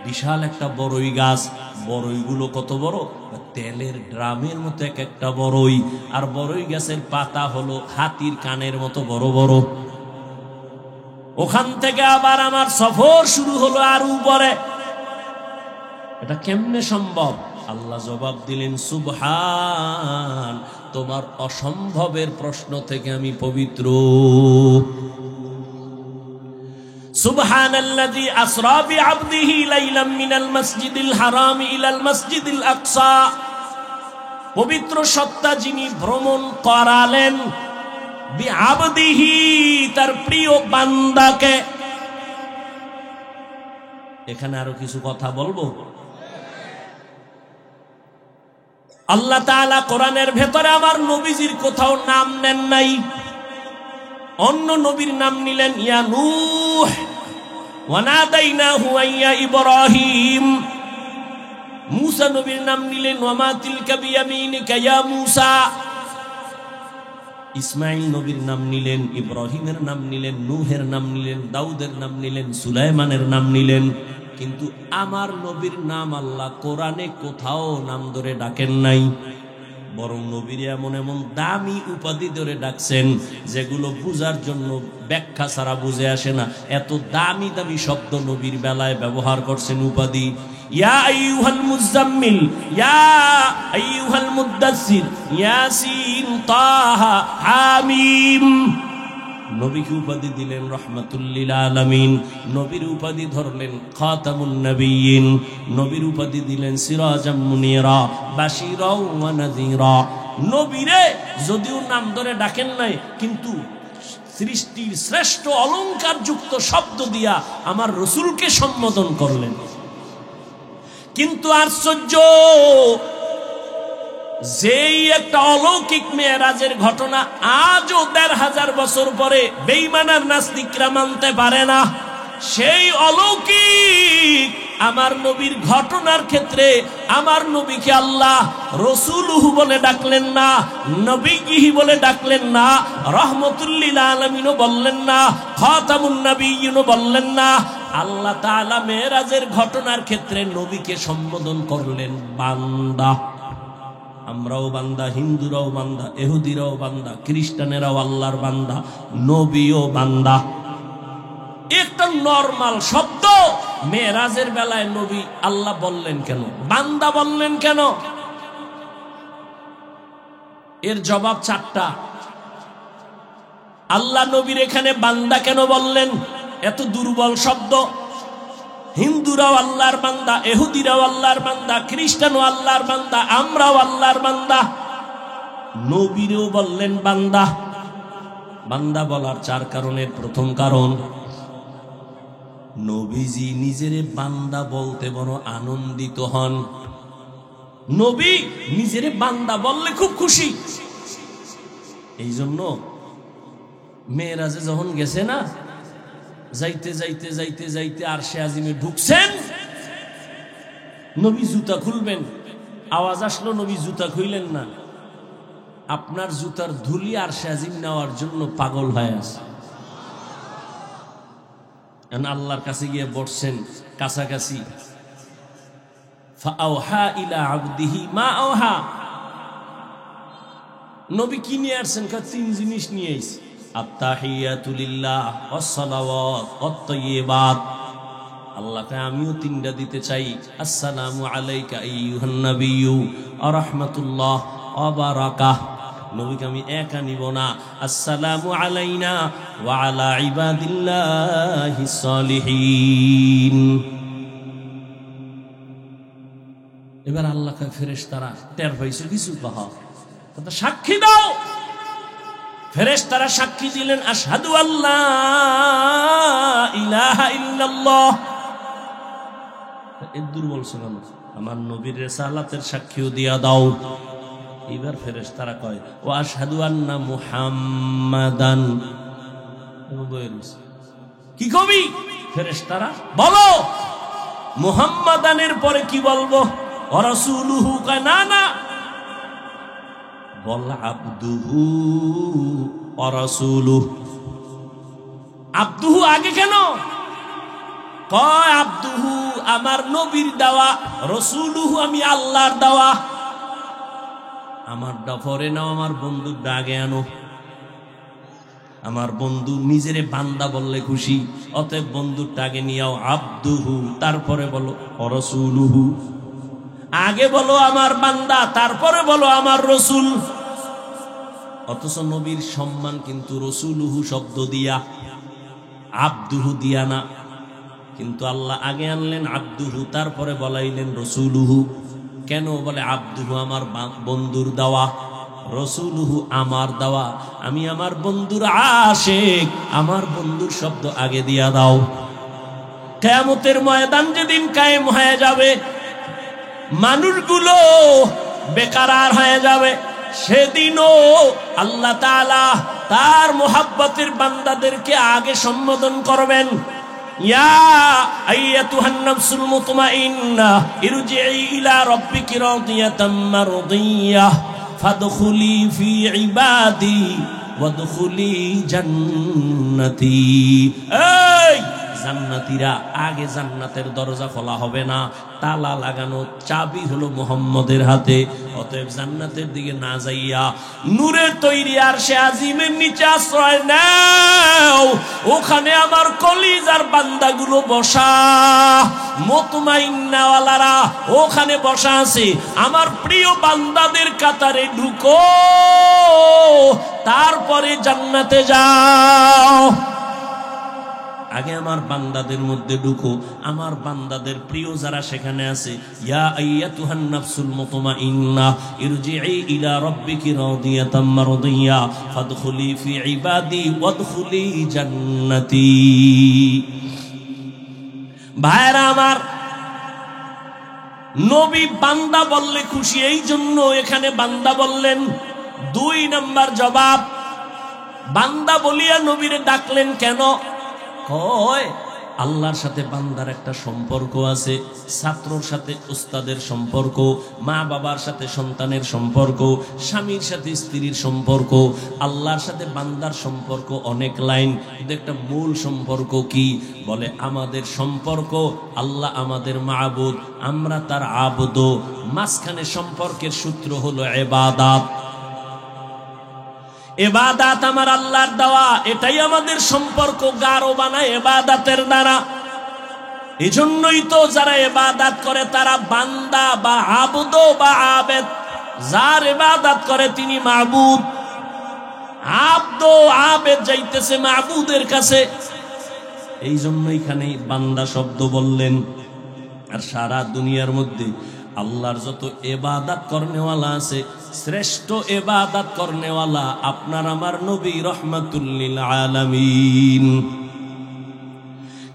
বিশাল একটা বড়ই গাছ। বড়ইগুলো কত বড়? তেলের ড্রামের মতো এক একটা বড়ই। আর বড়ই গাছের পাতা হলো হাতির কানের মতো বড় বড়। ওখান থেকে আবার আমার সফর শুরু হলো আর উপরে। এটা কেমনে সম্ভব? আল্লাহ জবাব দিলেন সুবহান, তোমার অসম্ভবের প্রশ্ন থেকে আমি পবিত্র। সুবহানাল্লাযী আসরা বিআবদিহি লাইলাম মিনাল মাসজিদিল হারাম ইলাল মাসজিদিল আকসা। পবিত্র সত্তা যিনি ভ্রমণ করালেন বিআবদিহি, তার প্রিয় বান্দাকে। এখানে আরো কিছু কথা বলবো। আল্লাহ তাআলা কোরআনের ভেতরে আমার নবীজির কোথাও নাম নেন নাই, অন্য নবীর নাম নিলেন ইয়া নূহ ওয়া নাদাইনাহু ইয়া ইব্রাহিম। মূসা নবীর নাম নিলেন ওয়া মা তিলকা বিয়ামিনিকা ইয়া মূসা। ইসমাইল নবীর নাম নিলেন, ইব্রাহিমের নাম নিলেন, নূহের নাম নিলেন, দাউদের নাম নিলেন, সুলাইমানের নাম নিলেন। কিন্তু আমার নবীর নাম আল্লাহ কোরআনে কোথাও নাম ধরে ডাকেন নাই, বরং নবীর এমন এমন দামি উপাধি ধরে ডাকছেন যেগুলো বুঝার জন্য ব্যাখ্যা ছাড়া বুঝে আসে না। এত দামি দামি শব্দ নবীর বেলায় ব্যবহার করছেন উপাধি। ইয়া আইয়ুহাল মুজাম্মিল, ইয়া আইয়ুহাল মুদ্দাসসির, ইয়াসিন, তাহা, হামিম। নবীকে উপাধি দিলেন রাহমাতুল লিল আলামিন, নবীর উপাধি ধরলেন খাতামুন নবিয়্যিন, নবীর উপাধি দিলেন সিরাজাম মুনিরা, বাশীরা ওয়া নাযীরা। নবীরে যদিও নাম ধরে ডাকেন নাই, কিন্তু সৃষ্টির শ্রেষ্ঠ অলংকার যুক্ত শব্দ দিয়া আমার রাসূলকে সম্বোধন করলেন। কিন্তু আশ্চর্য, যেই একটা অলৌকিক মেরাজের ঘটনা আজও ১৫০০ বছর পরে বেঈমান আর নাস্তিকরা মানতে পারে না, সেই অলৌকিক আমার নবীর ঘটনার ক্ষেত্রে আমার নবীকে আল্লাহ রাসূলুহু বলে ডাকলেন না, নবীহি বলে ডাকলেন না, রাহমাতুল লিল আলামিনও বললেন না, খাতামুন নবিয়্যিনও বললেন না। আল্লাহ তাআলা মেরাজের ঘটনার ক্ষেত্রে নবীকে সম্বোধন করলেন বান্দা। আমরাও বান্দা, হিন্দুরাও বান্দা, ইহুদিরাও বান্দা, খ্রিস্টানেরাও আল্লাহর বান্দা, নবীও বান্দা। একটা নরমাল শব্দ মেরাজের বেলায় নবী আল্লাহ বললেন কেন, বান্দা বললেন কেন? এর জবাব 4টা। আল্লাহ নবীর এখানে বান্দা কেন বললেন? এত দুর্বল শব্দ। হিন্দুরাও আল্লাহর বান্দা, ইহুদিরাও আল্লাহর বান্দা, খ্রিস্টানও আল্লাহর বান্দা, আমরাও আল্লাহর বান্দা। নবীরেও বললেন বান্দা। বান্দা বলার 4 কারণের প্রথম কারণ, নবীজি নিজেরে বান্দা বলতে বড় আনন্দিত হন। নবী নিজেরে বান্দা বললে খুব খুশি। এই জন্য মেরাজে যখন গেছে না, যাইতে যাইতে যাইতে যাইতে আরশে আজিমে ঢুকছেন, নবী জুতা খুলবেন, আওয়াজ আসলো, নবী জুতা খুইলেন না। আপনার জুতার ধুলি আরশে আজিম নেওয়ার জন্য পাগল হয়ে আছে। আল্লাহর কাছে গিয়ে বসছেন কাছাকাছি। ফাআওহা ইলা আবদিহি মা আওহা। নবী কি নিয়ে আসছেন? 3 জিনিস নিয়ে আইছে। আত-তাহিয়াতু লিল্লাহ ওয়াস-সালাওয়াত ওয়াত-তাইয়্যিবাত। আল্লাহকে আমিও 3টা দিতে চাই। আসসালামু আলাইকা আইয়ুহান নাবিয়্যু ওয়া রাহমাতুল্লাহ ওয়া বারাকাতুহু। নবীকে আমি একা নিব না। আসসালামু আলাইনা ওয়া আলা ইবাদিল্লাহিস সালিহিন। এবার আল্লাহকে ফেরেশতারা টের পাইছে কিছু কহা, কথা সাক্ষী দাও। ফেরেশতারা সাক্ষী দিলেন, আশহাদু আল্লা ইলাহা ইল্লাল্লাহ। এর দুর্বল শোনানো, আমার নবীর রিসালাতের সাক্ষীও দিয়া দাও। এবার ফেরেশতারা কয়, ওয়া আশহাদু আন্না মুহাম্মাদান। কি কবি? ফেরেশতারা বলো মুহাম্মাদানের পরে কি বলবো? ওয়া রাসূলুহু। কয় না না, বল আবদুহু ওয়া রাসূলুহু। আবদুহু আগে কেন? কয় আবদুহু আমার নবীর দেওয়া, রাসূলুহু আমি আল্লাহর দেওয়া। আমার পরে নাও, আমার বন্ধুর ডাকে আনো। আমার বন্ধু নিজেরে বান্দা বললে খুশি, অতএব বন্ধুর ডাকে নিয়াও আবদুহু, তারপরে বলো রাসূলুহু। আগে বলো আমার বান্দা, তারপরে বলো আমার রাসূল। অথচ নবীর সম্মান কিন্তু রাসূলুহু শব্দ দিয়া, আবদুহু দিয়া না। কিন্তু আল্লাহ আগে আনলেন আব্দুহু, তারপরে বলাইলেন রসুলুহু। কেন? বলে আব্দুহু আমার বন্ধুর দেওয়া, রসুলুহু আমার দেওয়া। আমি আমার বন্ধুর আশিক, আমার বন্ধুর শব্দ আগে দিয়া দাও। কিয়ামতের ময়দান যেদিন কায়েম হয়ে যাবে, মানুষগুলো বেকারার হয়ে যাবে, সেদিনও আল্লাহ তাআলা তার মুহাব্বতের বান্দাদেরকে আগে সম্বোধন করবেন, ইয়া আইয়াতুহান নাফসুল মুতমাইন্নাহ ইরজিই ইলা রাব্বিকি রাদিয়াতাম মারদিয়াহ ফাদখুলি ফি ইবাদি ওয়াদখুলি জান্নাতি। এই জান্নাতীরা, আগে জান্নাতের দরজা খোলা হবে না, তালা লাগানো, চাবি হলো মুহাম্মদের হাতে। অতএব জান্নাতের দিকে না যাইয়া নূরের তৈরি আরশে আজিমের নিচে আশ্রয় নাও। ওখানে আমার কলিজার বান্দাগুলো বসা, মুতমাইন্নাওয়ালারা ওখানে বসা আছে। আমার প্রিয় বান্দাদের কাতারে ঢুকো, তারপরে জান্নাতে যাও। আগে আমার বান্দাদের মধ্যে ঢুকো, আমার বান্দাদের প্রিয় যারা সেখানে আছে। ইয়া আইয়াতুহান নাফসুল মুতমাইন্নাহ ইরজিই ইলা রাব্বিকি রাদিয়াতাম মারদিয়া ফাদখুলি ফি ইবাদি ওয়াদখুলি জান্নাতি। ভাইরা আমার, নবী বান্দা বললে খুশি, এই জন্য এখানে বান্দা বললেন। 2 নাম্বার জবাব, বান্দা বলিয়া নবীরে ডাকলেন কেন? কয় আল্লাহর সাথে বান্দার একটা সম্পর্ক আছে, ছাত্রর সাথে উস্তাদের সম্পর্ক, মা বাবার সাথে সন্তানের সম্পর্ক, স্বামীর সাথে স্ত্রীর সম্পর্ক। আল্লাহর সাথে বান্দার সম্পর্ক অনেক লাইন, কিন্তু একটা মূল সম্পর্ক কি? বলে আমাদের সম্পর্ক, আল্লাহ আমাদের মাবুদ, আমরা তার আবুদ। মাঝখানে সম্পর্কের সূত্র হলো ইবাদত। ইবাদত আমার আল্লাহর দেওয়া, এটাই আমাদের সম্পর্ক গাঢ় বানায় ইবাদতের দ্বারা। এজন্যই তো যারা ইবাদত করে তারা বান্দা বা আবুদ বা আবেদ। যার ইবাদত করে তিনি মাবুদ, আব্দ আবেদ যাইতেছে মাবুদের কাছে। এই জন্য এখানে বান্দা শব্দ বললেন। আর সারা দুনিয়ার মধ্যে আল্লাহর যত ইবাদত করনেওয়ালা আছে, শ্রেষ্ঠ ইবাদত করনেওয়ালা আপনার আমার নবী রহমাতুল লিল আলামিন।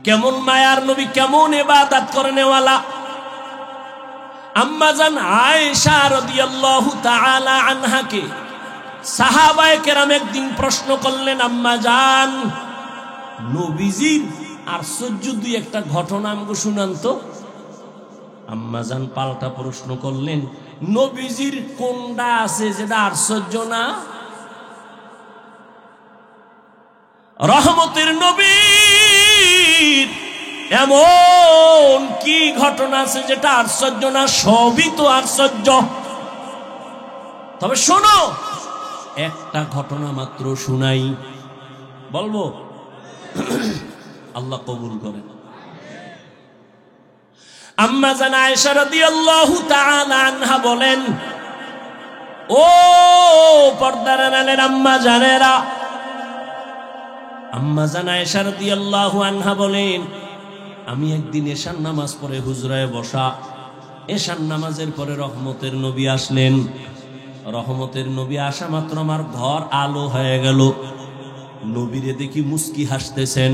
কেমন মায়ার নবী, কেমন ইবাদত করনেওয়ালা। আম্মা জান আয়েশা রাদিয়াল্লাহু তাআলা আনহাকে সাহাবায়ে কেরাম একদিন প্রশ্ন করলেন, আম্মা জান নবীজির আশ্চর্য দুই একটা ঘটনা আমাকে শুনান তো। আম্মা জান পাল্টা প্রশ্ন করলেন, নবীজির কোনটা আছে যেটা আশ্চর্য না? রহমতের নবীর এমন কি ঘটনা আছে যেটা আশ্চর্য না? সবই তো আশ্চর্য। তবে শোনো, একটা ঘটনা মাত্র শুনাই, বলবো? আল্লাহ কবুল করেন। আম্মা জান আয়েশা রাদিয়াল্লাহু তাআলা আনহা বলেন, ও পর্দার আড়ালের আম্মা জানেরা, আম্মা জান আয়েশা রাদিয়াল্লাহু আনহা বলেন, আমি একদিন এশার নামাজ পড়ে হুজরায় বসা। এশার নামাজের পরে রহমতের নবী আসলেন। রহমতের নবী আসা মাত্র আমার ঘর আলো হয়ে গেল। নবীরে দেখি মুস্কি হাসতেছেন,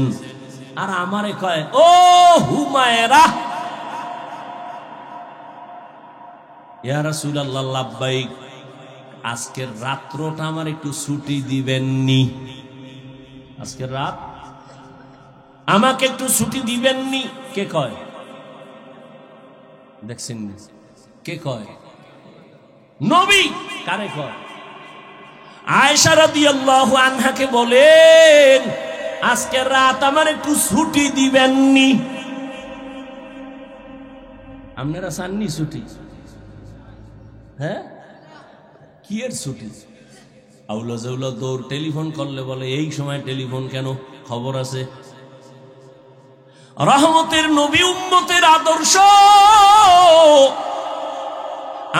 আর আমারে কয়, ও হুমায়রা। ইয়া রাসূলুল্লাহ, লাব্বাইক। আজকের রাত্রটা আমার একটু ছুটি দিবেননি? আজকের রাত আমাকে একটু ছুটি দিবেননি? কে কয়? দেখছেন কে কয়? নবী। কারে কয়? আয়েশা রাদিয়াল্লাহু আনহাকে বলেন, আজকের রাত আমার একটু ছুটি দিবেননি? আপনারা চাননি ছুটি? হ্যাঁ, কি এর ছুটি? আউলা জাউলা দৌড়, টেলিফোন করলে বলে এই সময় টেলিফোন কেন, খবর আছে। রহমতের নবী, উম্মতের আদর্শ।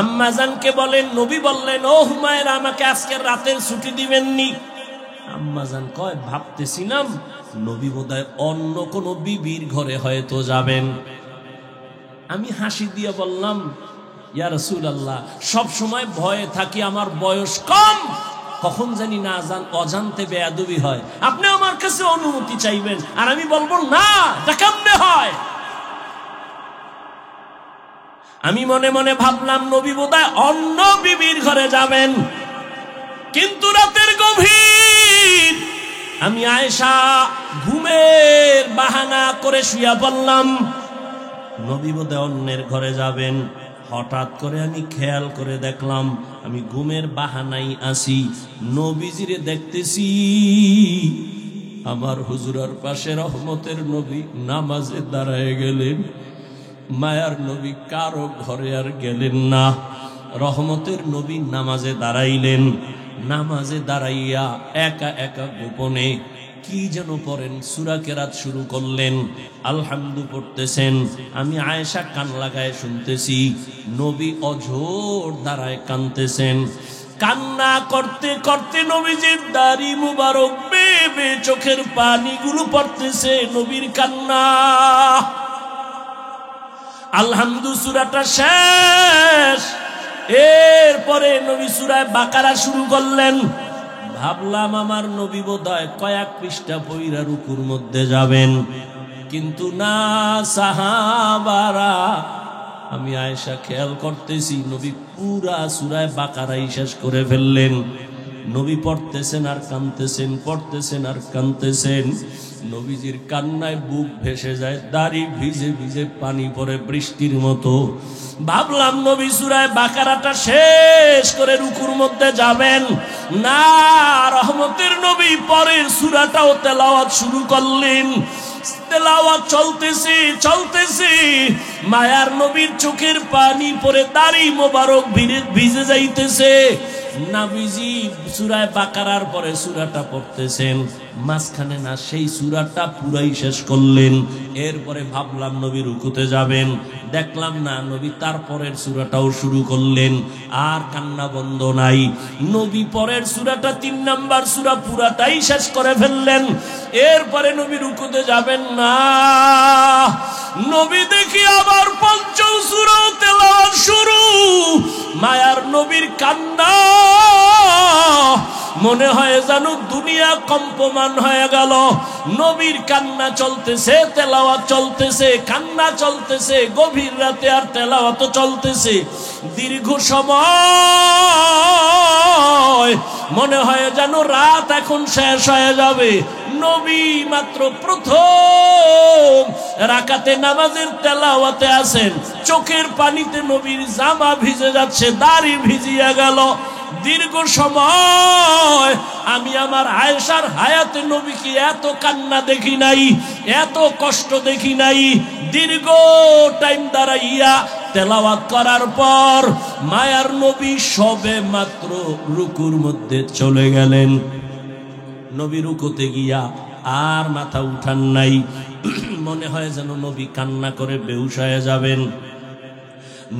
আম্মা জানকে বলেন, নবী বললেন, ও হুমায়রা, আমাকে আজকের রাতের ছুটি দিবেননি? আম্মাজান কয় ভাবতেছিলাম নবী বোধহয় অন্য কোন বিবির ঘরে হয়তো যাবেন। আমি হাসি দিয়ে বললাম, ইয়া রাসূলুল্লাহ, সব সময় ভয়ে থাকি, আমার বয়স কম, কখন জানি না অজান্তে বেয়াদবি হয়, আপনি আমার কাছে অনুমতি চাইবেন আর আমি বলবো না, এটা কেমনে হয়। আমি মনে মনে ভাবলাম নবী বোধহয় অন্য বিবির ঘরে যাবেন। কিন্তু রাতের গভীর, আমি আয়েশা ঘুমের বাহানা করে শুয়ে পড়লাম, নবী বোধহয় অন্যের ঘরে যাবেন। হঠাৎ করে আমি খেয়াল করে দেখলাম আমি ঘুমের বাহানাই আসি, নবীজিরে দেখতেছি আমার হুজুরার পাশে রহমতের নবী নামাজে দাঁড়ায় গেলেন। মায়ার নবী কারো ঘরে আর গেলেন না, রহমতের নবী নামাজে দাঁড়াইলেন। নামাজে দাঁড়াইয়া একা একা গোপনে কি যেন পড়েন, সূরা কেরাত শুরু করলেন, আলহামদু পড়তেছেন। আমি আয়েশা কান লাগায় শুনতেছি, নবী অঝোর দাঁড়ায় কাঁদতেছেন। কান্না করতে করতে নবীজির দাড়ি মুবারক বেয়ে বেয়ে চোখের পানিগুলো পড়তেছে, নবীর কান্না। আলহামদু সূরাটা শেষ, এরপরে নবী সূরা বাকারা শুরু করলেন। ভাবলাম আমার নবী বোধহয় কয়েক পৃষ্ঠা পইরা রুকুর মধ্যে যাবেন, কিন্তু না, সাহাবারা, আমি আয়েশা খেয়াল করতেছি নবী পুরা সূরা বাকারাই শেষ করে ফেললেন। নবী পড়তেছেন আর কাঁদতেছেন, পড়তেছেন আর কাঁদতেছেন। নবীজির কান্নায় বুক ভেসে যায়, দাড়ি ভিজে ভিজে পানি পড়ে বৃষ্টির মতো। ভাবলাম নবী সূরা বাকারাটা শেষ করে রুকুর মধ্যে যাবেন, না, রহমতের নবী পরের সূরাটাও তেলাওয়াত শুরু করলেন। তেলাওয়াত চলতেছে চলতেছে, মায়ার নবীর চোখের পানি পড়ে দাড়ি মোবারক ভিজে যাইতেছে। নবীজি সূরা বাকারার পরে সূরাটা পড়তেছেন, মাঝখানে না সেই সূরাটা পুরাই শেষ করলেন। এরপরে ভাবলাম নবী রুকুতে যাবেন, দেখলাম না, নবী তারপরের সূরাটাও শুরু করলেন। আর কান্না বন্ধ নাই, নবী পরের সূরাটা 3 নাম্বার সূরা পুরাটাই শেষ করে ফেললেন। এরপরে নবী রুকুতে যাবেন না, নবী দেখি আবার পঞ্চম সূরা তেলাওয়াত শুরু। মায়ার নবীর কান্না, মনে হয় যেন দুনিয়া কম্পমান হয়ে গেল। নবীর কান্না চলতেছে, তেলাওয়াত চলতেছে, কান্না চলতেছে, গভীর রাতে আর তেলাওয়াত চলতেছে দীর্ঘ সময়। মনে হয় যেন রাত এখন শেষ হয়ে যাবে। নবী মাত্র প্রথম রাকাতে নামাজের তেলাওয়াতে আছেন, চোখের পানিতে নবীর জামা ভিজে যাচ্ছে, দাড়ি ভিজিয়ে গেল। দীর্ঘ সময় আমি আমার আয়েশার হায়াতে নবীকে এত কান্না দেখি নাই, এত কষ্ট দেখি নাই। দীর্ঘ টাইম দাঁড়াইয়া তেলাওয়াত করার পর মায়ার নবী সবে মাত্র রুকুর মধ্যে চলে গেলেন। নবী রুকুতে গিয়া আর মাথা উঠান নাই, মনে হয় যেন নবী কান্না করে বেহুশ হয়ে যাবেন।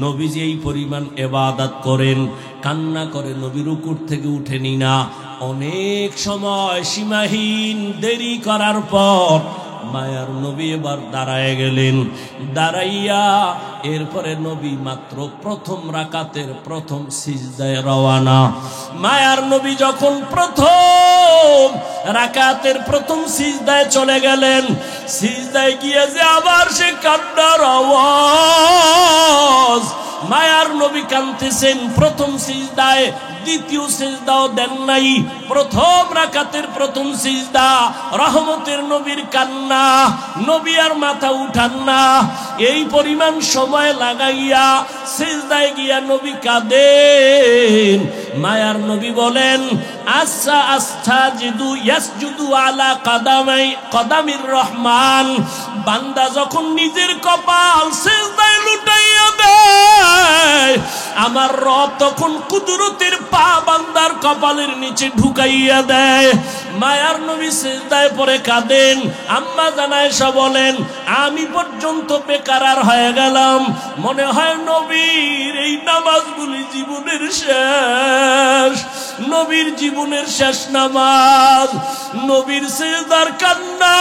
নবীজি এই পরিমাণ ইবাদত করেন, কান্না করে নবী রুকুর থেকে উঠেনি না। অনেক সময় সীমাহীন দেরি করার পর মায়ার নবী এবার দাঁড়ায় গেলেন। দাঁড়াইয়া এরপরে নবী মাত্র প্রথম রাকাতের প্রথম সিজদায় রওয়ানা। মায়ার নবী যখন প্রথম রাকাতের প্রথম সিজদায় চলে গেলেন, সিজদায় গিয়ে যে আবার সে কান্নার আওয়াজ। মায়ার নবী কাঁদতেছেন প্রথম সিজদায়, দ্বিতীয় সিজদাও দেন নাই, প্রথম রাকাতের প্রথম সিজদা। রহমতের নবীর কান্না, নবী আর মাথা উঠান না। এই পরিমাণ সময় লাগাইয়া সিজদায় গিয়া নবী কাঁদেন। মায়ার নবী বলেন, আচ্ছা আস্তাজিদু ইয়াসজুদু আলা কদামির রহমান। বান্দা যখন নিজের কপাল সিজদায় লুটাইয়া দেয়, আমার রব তখন কুদরতের পা বান্দার কপালের নিচে ঢুকাইয়া দেয়। মায়ার নবী সিজদায় পড়ে কাঁদেন। আম্মা জান আয়েশা বলেন, আমি পর্যন্ত বেকারার হয়ে গেলাম, মনে হয় নবীর এই নামাজগুলি জীবনের শেষ, নবীর জীবনের শেষ নামাজ। নবীর সিজদার কান্না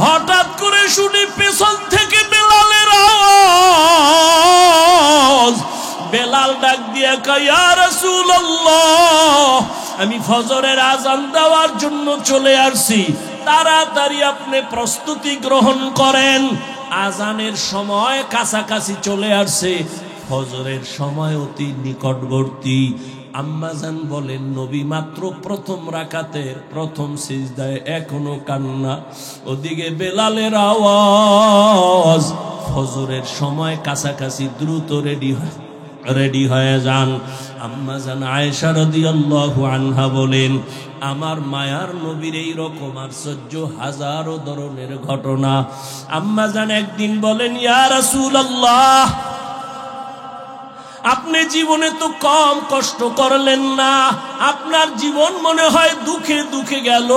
হঠাৎ করে শুনি পেছন থেকে বেলালের আওয়াজ। বেলাল ডাক দিয়া কয়, ইয়া রাসূলুল্লাহ, আমি ফজরের আজান দেওয়ার জন্য চলে আসছি, তাড়াতাড়ি আপনি প্রস্তুতি গ্রহণ করেন। আজানের সময় কাছাকাছি চলে আসছে, ফজরের সময় অতি নিকটবর্তী। আম্মাজান বলেন, নবী মাত্র প্রথম রাকাতের প্রথম সিজদায়, এখনো কান্না। ওদিকে বেলালের আওয়াজ, ফজরের সময় কাছাকাছি, দ্রুত রেডি হয়ে যান। আম্মাজান আয়েশা রাদিয়াল্লাহু আনহা বলেন, আমার মায়ার নবীর এই রকম আশ্চর্য হাজারো ধরনের ঘটনা। আম্মাজান একদিন বলেন, ইয়া রাসূলুল্লাহ, আপনি জীবনে তো কম কষ্ট করলেন না, আপনার জীবন মনে হয় দুঃখে দুঃখে গেল।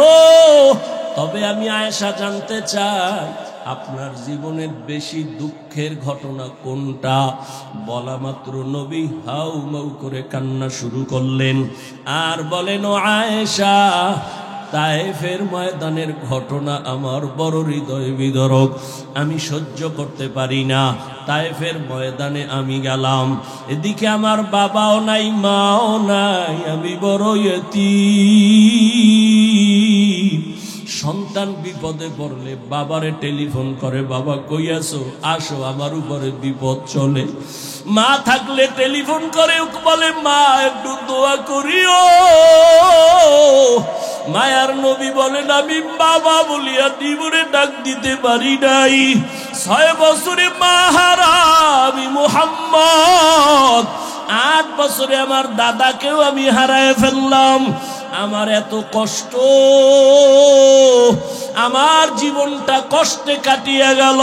তবে আমি আয়েশা জানতে চাই, আপনার জীবনের বেশি দুঃখের ঘটনা কোনটা? বলা মাত্র নবী হাউ মাউ করে কান্না শুরু করলেন আর বলেন, ও আয়েশা, তায়েফের ময়দানের ঘটনা আমার বড় হৃদয় বিদারক, আমি সহ্য করতে পারি না। তায়েফের ময়দানে আমি গেলাম, এদিকে আমার বাবাও নাই, মাও নাই, আমি বড় ইয়তীম। সন্তান বিপদে পড়লে বাবারে টেলিফোন করে, বাবা কই আছো, আসো, আমার উপরে বিপদ চলে। মা থাকলে টেলিফোন করে বলে, মা একটু দোয়া করিও। মায়ার নবী বলেন, আমি বাবা বলিয়া জীবনে ডাক দিতে পারি নাই। 6 বছরে মা হারা আমি মুহাম্মদ, 8 বছরে আমার দাদাকেও আমি হারায় ফেললাম। আমার এত কষ্ট, আমার জীবনটা কষ্টে কাটিয়ে গেল।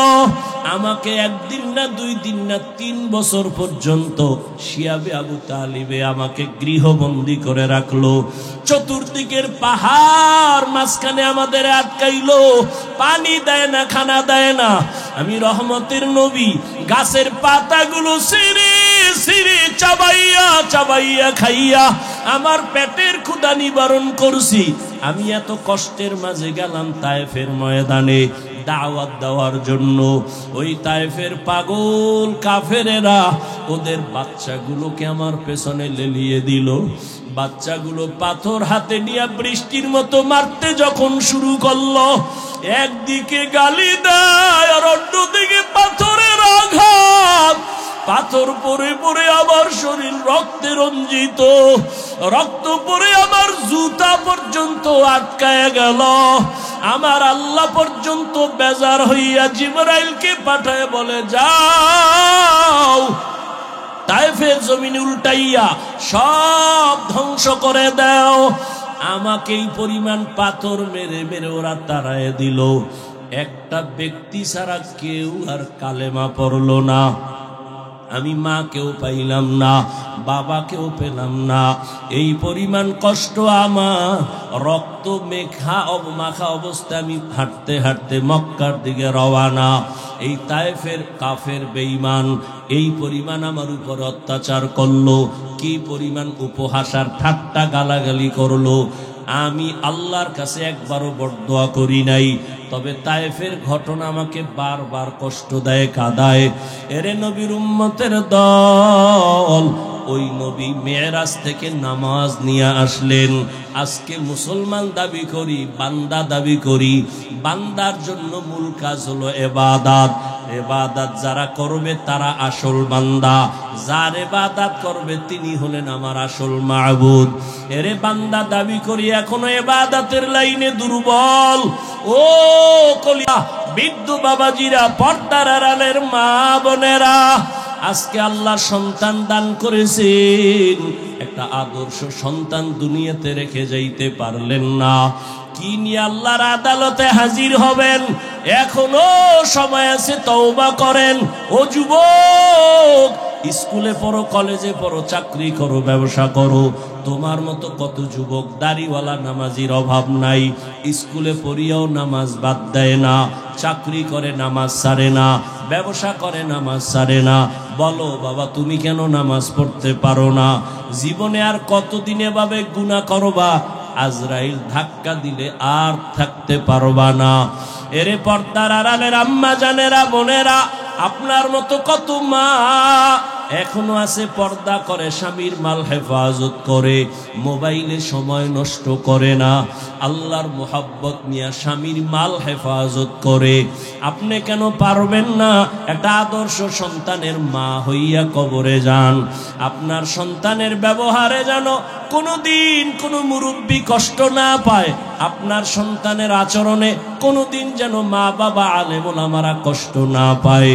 আমাকে 1 দিন না 2 দিন না 3 বছর পর্যন্ত শিয়াবে আবু তালিবে আমাকে গৃহবন্দী করে রাখলো। চতুর্দিকের পাহাড় মাঝখানে আমাদের আটকাইলো, পানি দেয় না, খানা দেয় না। আমি রহমতের নবী গাছের পাতাগুলো ছিঁড়ে ছিঁড়ে চাবাইয়া চাবাইয়া খাইয়া আমার পেটের ক্ষুধা নিবারণ করছি। আমি এত কষ্টের মাঝে গেলাম তায়েফের ময়দানে দাওয়াত দেওয়ার জন্য। ওই তায়েফের পাগল কাফেরেরা ওদের বাচ্চাগুলোকে আমার পেছনে লেলিয়ে দিল। বাচ্চাগুলো পাথর হাতে নিয়ে বৃষ্টির মতো মারতে যখন শুরু করলো, একদিকে গালি দেয় আর অন্যদিকে পাথরের আঘাত। পাথর পরে পরে আমার শরীর রক্তে রঞ্জিত, রক্ত পরে আমার জুতা পর্যন্ত আটকায় গেল। আমার আল্লাহ পর্যন্ত বেজার হইয়া জিবরাইলকে পাঠায় বলে, যাও তায়েফের জমিন উল্টাইয়া সব ধ্বংস করে দাও। আমাকে এই পরিমাণ পাথর মেরে মেরে ওরা তাড়ায় দিল। একটা ব্যক্তি ছাড়া কেউ আর কালেমা পড়ল না। আমি মাকেও পাইলাম না, বাবাকেও পেলাম না। এই পরিমাণ কষ্ট আমার, রক্ত মাখা অবস্থায় আমি হাঁটতে হাঁটতে মক্কার দিকে রওয়ানা। এই তায়েফের কাফের বেঈমান এই পরিমাণ আমার উপর অত্যাচার করলো, কি পরিমাণ উপহাস আর ঠাট্টা গালাগালি করলো। আমি আল্লাহর কাছে একবারও বরদোয়া করি নাই, তবে তায়েফের ঘটনা আমাকে বারবার কষ্ট দেয়, কাঁদায়। এরে নবীর উম্মতের দল, ওই নবী মেরাজ থেকে নামাজ নিয়ে আসলেন। আজকে মুসলমান দাবি করি, বান্দা দাবি করি। বান্দার জন্য মূল কাজ হলো ইবাদত। ইবাদত যারা করবে তারা আসল বান্দা, যার ইবাদত করবে তিনি হলেন আমার আসল মাবুদ। এরে বান্দা দাবি করি, এখনো ইবাদতের লাইনে দুর্বল। ও কলিয়া বৃদ্ধ বাবাজিরা, পর্দার আড়ালের মা বোনেরা, আজকে আল্লাহ সন্তান দান করেছেন, একটা আদর্শ সন্তান দুনিয়াতে রেখে যাইতে পারলেন না। কি নিয়ে আল্লাহর আদালতে হাজির হবেন? এখনো সময় আছে, তওবা করেন। ও যুবক, স্কুলে পড়ো, কলেজে পড়ো, চাকরি করো, ব্যবসা করো, তোমার মতো কত যুবক দাড়িওয়ালা নামাজির অভাব নাই, স্কুলে পড়িয়াও নামাজ বাদ দেয় না, চাকরি করে নামাজ ছাড়ে না, ব্যবসা করে নামাজ ছাড়ে না। বলো বাবা, তুমি কেন নামাজ পড়তে পারো না? জীবনে আর কতদিন এভাবে গুনাহ করবা? আজরাইল ধাক্কা দিলে আর থাকতে পারবা না। এরে পর্দার আড়ালের আম্মা জানেরা, বোনেরা, আপনার মতো কত মা এখনো আছে পর্দা করে, স্বামীর মাল হেফাজত করে, মোবাইলে সময় নষ্ট করে না, আল্লাহর মোহাব্বত নিয়ে স্বামীর মাল হেফাজত করে। আপনি কেন পারবেন না? একটা আদর্শ সন্তানের মা হইয়া কবরে যান। আপনার সন্তানের ব্যবহারে যেন কোনোদিন কোনো মুরব্বী কষ্ট না পায়, আপনার সন্তানের আচরণে কোনোদিন যেন মা বাবা আলেম ওলামারা কষ্ট না পায়।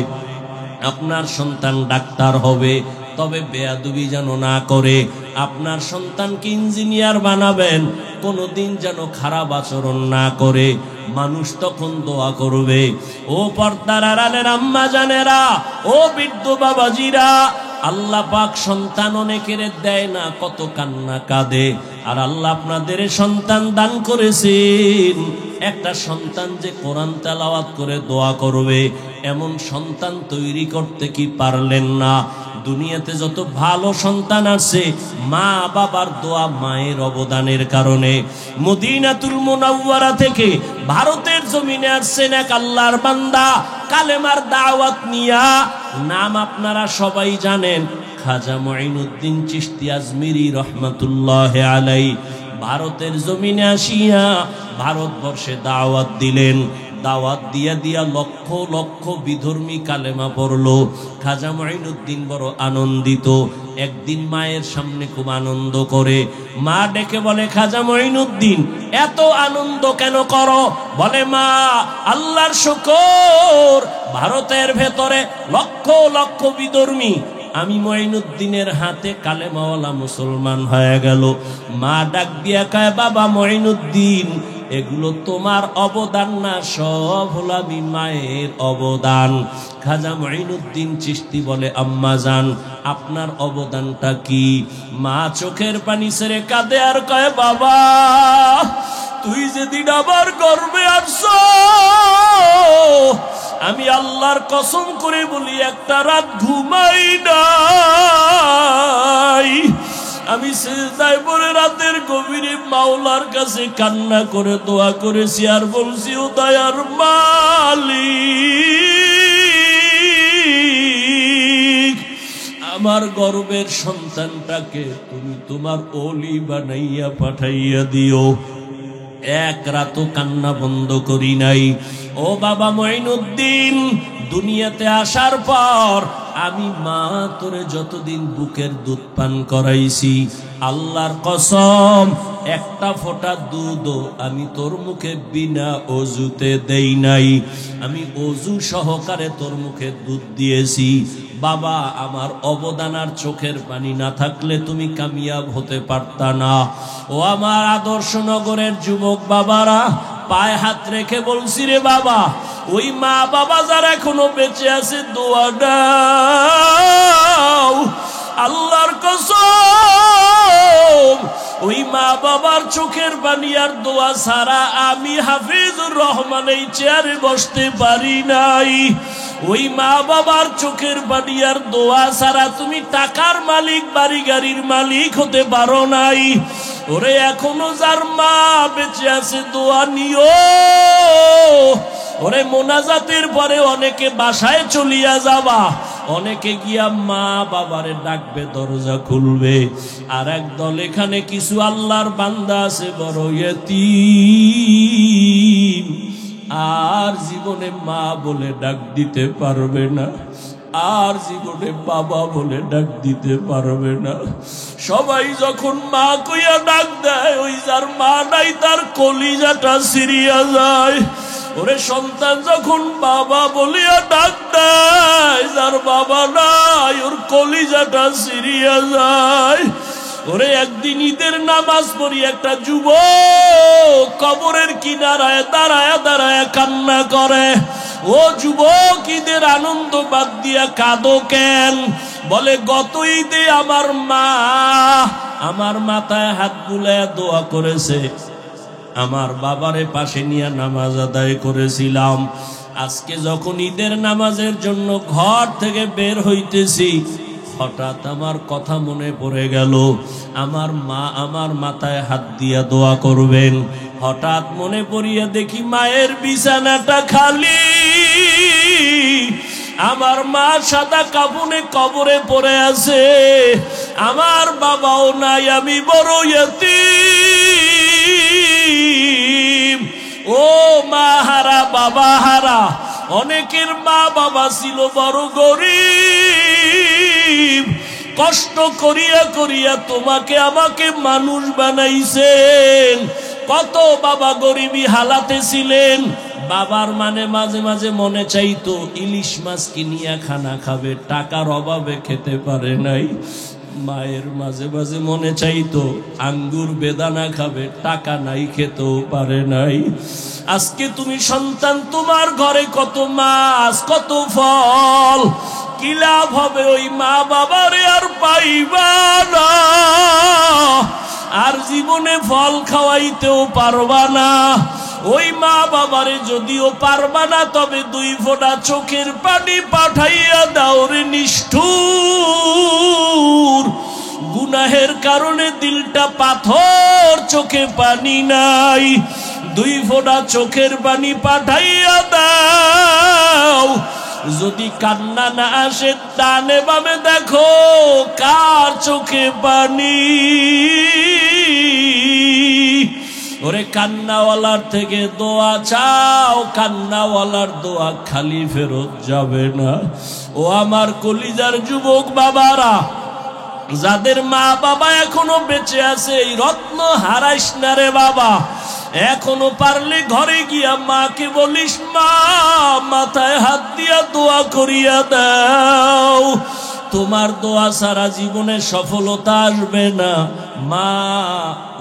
আপনার সন্তান ডাক্তার হবে, তবে বেয়াদবি যেন না করে। আপনার সন্তানকে ইঞ্জিনিয়ার বানাবেন, কোনোদিন যেন খারাপ আচরণ না করে। মানুষ তখন দোয়া করবে। ও পর্দার আড়ালের আম্মা জানেরা, ও বৃদ্ধ বাবাজিরা, আল্লাহ পাক সন্তান অনেকের দেয় না, কত কান্না কাঁদে। আর আল্লাহ আপনাদের সন্তান দান করেছেন, একটা সন্তান যে কোরআন তেলাওয়াত করে দোয়া করবে, এমন সন্তান তৈরি করতে কি পারলেন না? দুনিয়াতে যত ভালো সন্তান আছে, মা বাবার দোয়া, মায়ের অবদানের কারণে। মদিনাতুল মুনাওয়ারা থেকে ভারতের জমিনে আসছেন এক আল্লাহর বান্দা, কালেমার দাওয়াত নিয়া। নাম আপনারা সবাই জানেন, খাজা মুঈনুদ্দিন চিশতি আজমিরি রহমাতুল্লাহ আলাই। ভারতের জমিনে আসিয়া ভারতবর্ষে দাওয়াত দিলেন। দাওয়াত দিয়া দিয়া লক্ষ লক্ষ বিধর্মী কালেমা পড়লো। খাজা মুঈনুদ্দিন বড় আনন্দিত। একদিন মায়ের সামনে খুব আনন্দ করে, মা ডেকে বলে, খাজা মুঈনুদ্দিন এত আনন্দ কেন করো? বলে, মা আল্লাহর শুকর, ভারতের ভেতরে লক্ষ লক্ষ বিধর্মী, আমি মুঈনুদ্দিনের হাতে কালেমাওয়ালা মুসলমান হয়ে গেল। মা ডাক দিয়া কয়, বাবা মুঈনুদ্দিন, এগুলো তোমার অবদান না, সব হলো আমি মায়ের অবদান। খাজা মুঈনুদ্দিন চিশতি বলে, আম্মা জান আপনার অবদানটা কি? মা চোখের পানি ছেড়ে কাঁদে আর কয়, বাবা তুই যেদিন আমার গর্ভে আসছো, আমি আল্লাহর কসম করে বলি একটা রাত ঘুমাই নাই। আমি সিজদায় পড়ে রাতের গভীরে মাওলার কাছে কান্না করে দোয়া করেছি আর বলছি, ও দয়ার মালিক, আমার গর্বের সন্তানটাকে তুমি তোমার ওলি বানাইয়া পাঠাইয়া দিও। এক রাতও কান্না বন্ধ করি নাই। ও বাবা মুঈনুদ্দিন, দুনিয়াতে আসার পর আমি মা তোরে যতদিন বুকের দুধ পান করাইছি, আল্লাহর কসম একটা ফোঁটা দুধও আমি তোর মুখে বিনা অজুতে দেই নাই। আমি অজু সহকারে তোর মুখে দুধ দিয়েছি। বাবা, আমার অবদান আর চোখের পানি না থাকলে তুমি কামিয়াব হতে পারতা না। ও আমার আদর্শ নগরের যুবক বাবারা, পায়ে হাত রেখে বলছি, রে বাবা, ওই মা বাবা যারা এখনো বেঁচে আছে, দোয়া দাও। আল্লাহর কসম, ওই মা বাবার চোখের পানি আর দোয়া ছাড়া আমি হাফিজুর রহমান এই চেয়ারে বসতে পারি নাই। ওই মা বাবার চোখের পানি আর দোয়া ছাড়া তুমি টাকার মালিক, বাড়ি গাড়ির মালিক হতে পারো নাই। ওরে এখনো যার মা বেঁচে আছে, দোয়া নিও। ওরে মোনাজাতের পরে অনেকে বাসায় চলিয়া যাবা, অনেকে গিয়া মা বাবারে ডাকবে, দরজা খুলবে। আর একদল এখানে কিছু আল্লাহর বান্দা আছে বড় ইয়তীম, আর জীবনে মা বলে ডাক দিতে পারবে না, আর জীবনে বাবা বলে ডাক দিতে পারবে না। সবাই যখন মা কইয়া ডাক দেয়, ওই যার মা নাই তার কলিজাটা ছিঁড়িয়া যায়। ওরে সন্তান যখন বাবা বলিয়া ডাক দেয়, যার বাবা নাই ওর কলিজাটা ছিঁড়িয়া যায়। ওরে একদিন ঈদের নামাজ পড়ি একটা যুবক কবরের কিনারায় দাঁড়ায় দাঁড়ায় কান্না করে। ও যুবক, ঈদের আনন্দ বাদ দিয়া কাঁদো কেন? বলে, গত ঈদে আমার মা আমার মাথায় হাত বুলায় দোয়া করেছে, আমার বাবারে পাশে নিয়ে নামাজ আদায় করেছিলাম। আজকে যখন ঈদের নামাজের জন্য ঘর থেকে বের হইতেছি, হঠাৎ আমার কথা মনে পড়ে গেল, আমার মা আমার মাথায় হাত দিয়া দোয়া করবেন। হঠাৎ মনে পড়িয়া দেখি মায়ের বিছানাটা খালি, আমার মা সাদা কাফনে কবরে পড়ে আছে, আমার বাবাও নাই, আমি বড় ইতিম। ও মা হারা বাবা হারা, অনেকের মা বাবা ছিল বড় গরিব, কষ্ট করিয়া করিয়া তোমাকে আমাকে মানুষ বানাইছেন। কত বাবা গরিবী হালাতে ছিলেন, বাবার মানে মাঝে মাঝে মনে চাইতো ইলিশ মাছ কিনিয়া খানা খাবে, টাকার অভাবে খেতে পারে নাই। মায়ের মাঝে মাঝে মনে চাইতো আঙ্গুর বেদানা খাবে, টাকা নাই, খেতেও পারে নাই। আজকে তুমি সন্তান, তোমার ঘরে কত মাছ কত ফল, কি লাভ হবে? ওই মা বাবারে আর পাইবা না, আর জীবনে ফল খাওয়াইতেও পারবা না। ওই মা বাবারে যদিও পারবা না, তবে 2 ফোঁটা চোখের পানি পাঠাইয়া দাও রে নিষ্ঠুর। গুনাহের কারণে দিলটা পাথর, চোখে পানি নাই, 2 ফোঁটা চোখের পানি পাঠাইয়া দাও। যদি কান্না না আসে, ডানে বামে দেখো কার চোখে পানি। ওরে কান্নাওয়ালার থেকে দোয়া চাও, কান্নাওয়ালার দোয়া খালি ফেরত যাবে না। ও আমার কলিজার যুবক বাবারা, যাদের মা বাবা এখনো বেঁচে আছে, এই রত্ন হারাইস না রে বাবা। এখনো পারলে ঘরে গিয়া মাকে বলিস, মা মাথায় হাত দিয়া দোয়া করিয়া দাও। তোমার দোয়া সারা জীবনে সফলতা আসবে না। মা,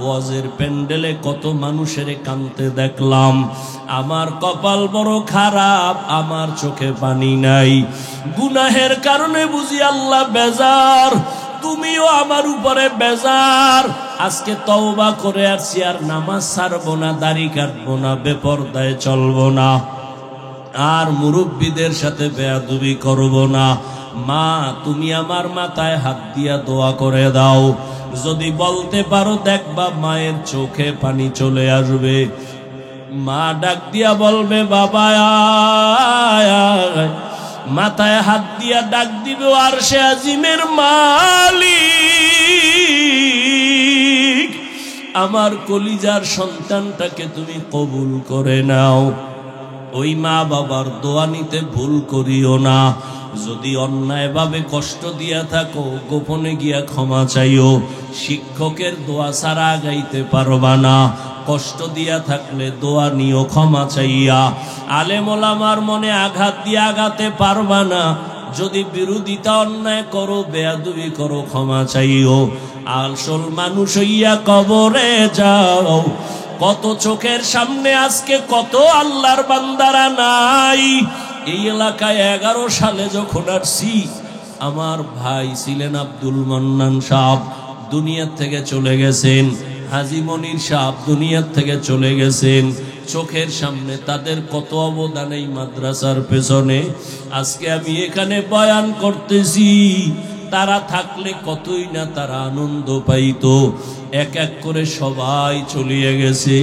ওয়াজের প্যান্ডেলে কত মানুষের কাঁদতে দেখলাম, আমার কপাল বড় খারাপ, আমার চোখে পানি নাই। গুনাহের কারণে বুঝি আল্লাহ বেজার, তুমিও আমার উপরে বেজার। আজকে তওবা করে আসছি, আর নামাজ ছাড়বো না, দাড়ি কাটবো না, বেপরদায় চলবো না, আর মুরব্বীদের সাথে বেয়াদবি করবো না। মা, তুমি আমার মাথায় হাত দিয়া দোয়া করে দাও। যদি বলতে পারো, দেখবা মায়ের চোখে পানি চলে আসবে। মা ডাক দিয়া বলবে, বাবা আয়। মাথায় হাত দিয়া ডাক দিবে, আরশে আজিমের মালিক, আমার কলিজার সন্তানটাকে তুমি কবুল করে নাও। ওই মা বাবার দোয়া নিতে ভুল করিও না। যদি অন্যায়ভাবে কষ্ট দিয়া থাকো, গোপনে গিয়া ক্ষমা চাইও। শিক্ষকের দোয়া ছাড়া গাইতে পারবা না। কষ্ট দিয়া থাকলে দোয়া নিও ক্ষমা চাইয়া। আলেম ওলামার মনে আঘাত দিয়ে আঘাতে পারবা না। যদি বিরোধিতা অন্যায় করো, বেয়াদবি করো, ক্ষমা চাইও। আসল মানুষ হইয়া কবরে যাও। কত চোখের সামনে আজকে কত আল্লাহর বান্দারা নাই। এই এলাকায় 11 সালে যখন আসছি, আমার ভাই ছিলেন আব্দুল মান্নান সাহেব, দুনিয়া থেকে চলে গেছেন। হাজী মনির সাহেব দুনিয়া থেকে চলে গেছেন। চোখের সামনে তাদের কত অবদান এই মাদ্রাসার পেছনে। আজকে আমি এখানে বয়ান করতেছি, তারা থাকলে কতই না তারা আনন্দ পাইতো। এক এক করে সবাই চলিয়ে গেছে।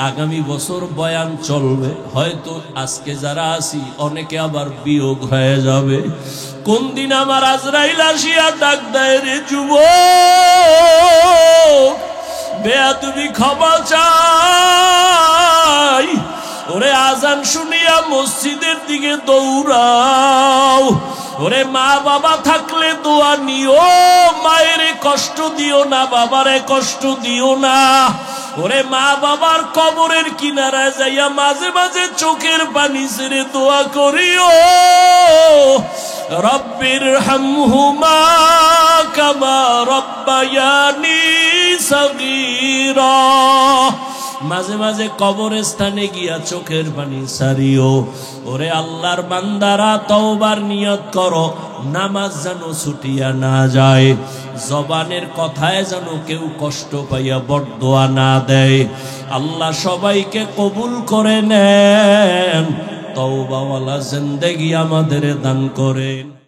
আগামী বছর বয়ান চলবে, হয়তো আজকে যারা আছি অনেকে আবার বিয়োগ হয়ে যাবে। কোন দিন আমার আজরাইল আসিয়া ডাক দেয়, রে যুবক, বেয়াদবি ক্ষমা চাই। ওরে আজান শুনিয়া মসজিদের দিকে দৌড়াও। ওরে মা বাবা থাকলে দোয়া নিও, মায়ের কষ্ট দিও না, বাবারে কষ্ট দিও না। ওরে মা বাবার কবরের কিনারায় যাইয়া মাঝে মাঝে চোখের পানি ছেড়ে দোয়া করিও, রব্বির হামহুমা কামা রব্বায়ানি সগীরা। মাঝে মাঝে কবরস্থানে গিয়া চোখের পানি সারিও। ওরে আল্লাহর বান্দারা, তওবার নিয়ত করো। নামাজ যেন ছুটিয়া না যায়, জবানের কথায় যেন কেউ কষ্ট পাইয়া বরদোয়া না দেয়। আল্লাহ সবাইকে কবুল করে নেন, তওবাওয়ালা জিন্দেগি আমাদের দান করেন।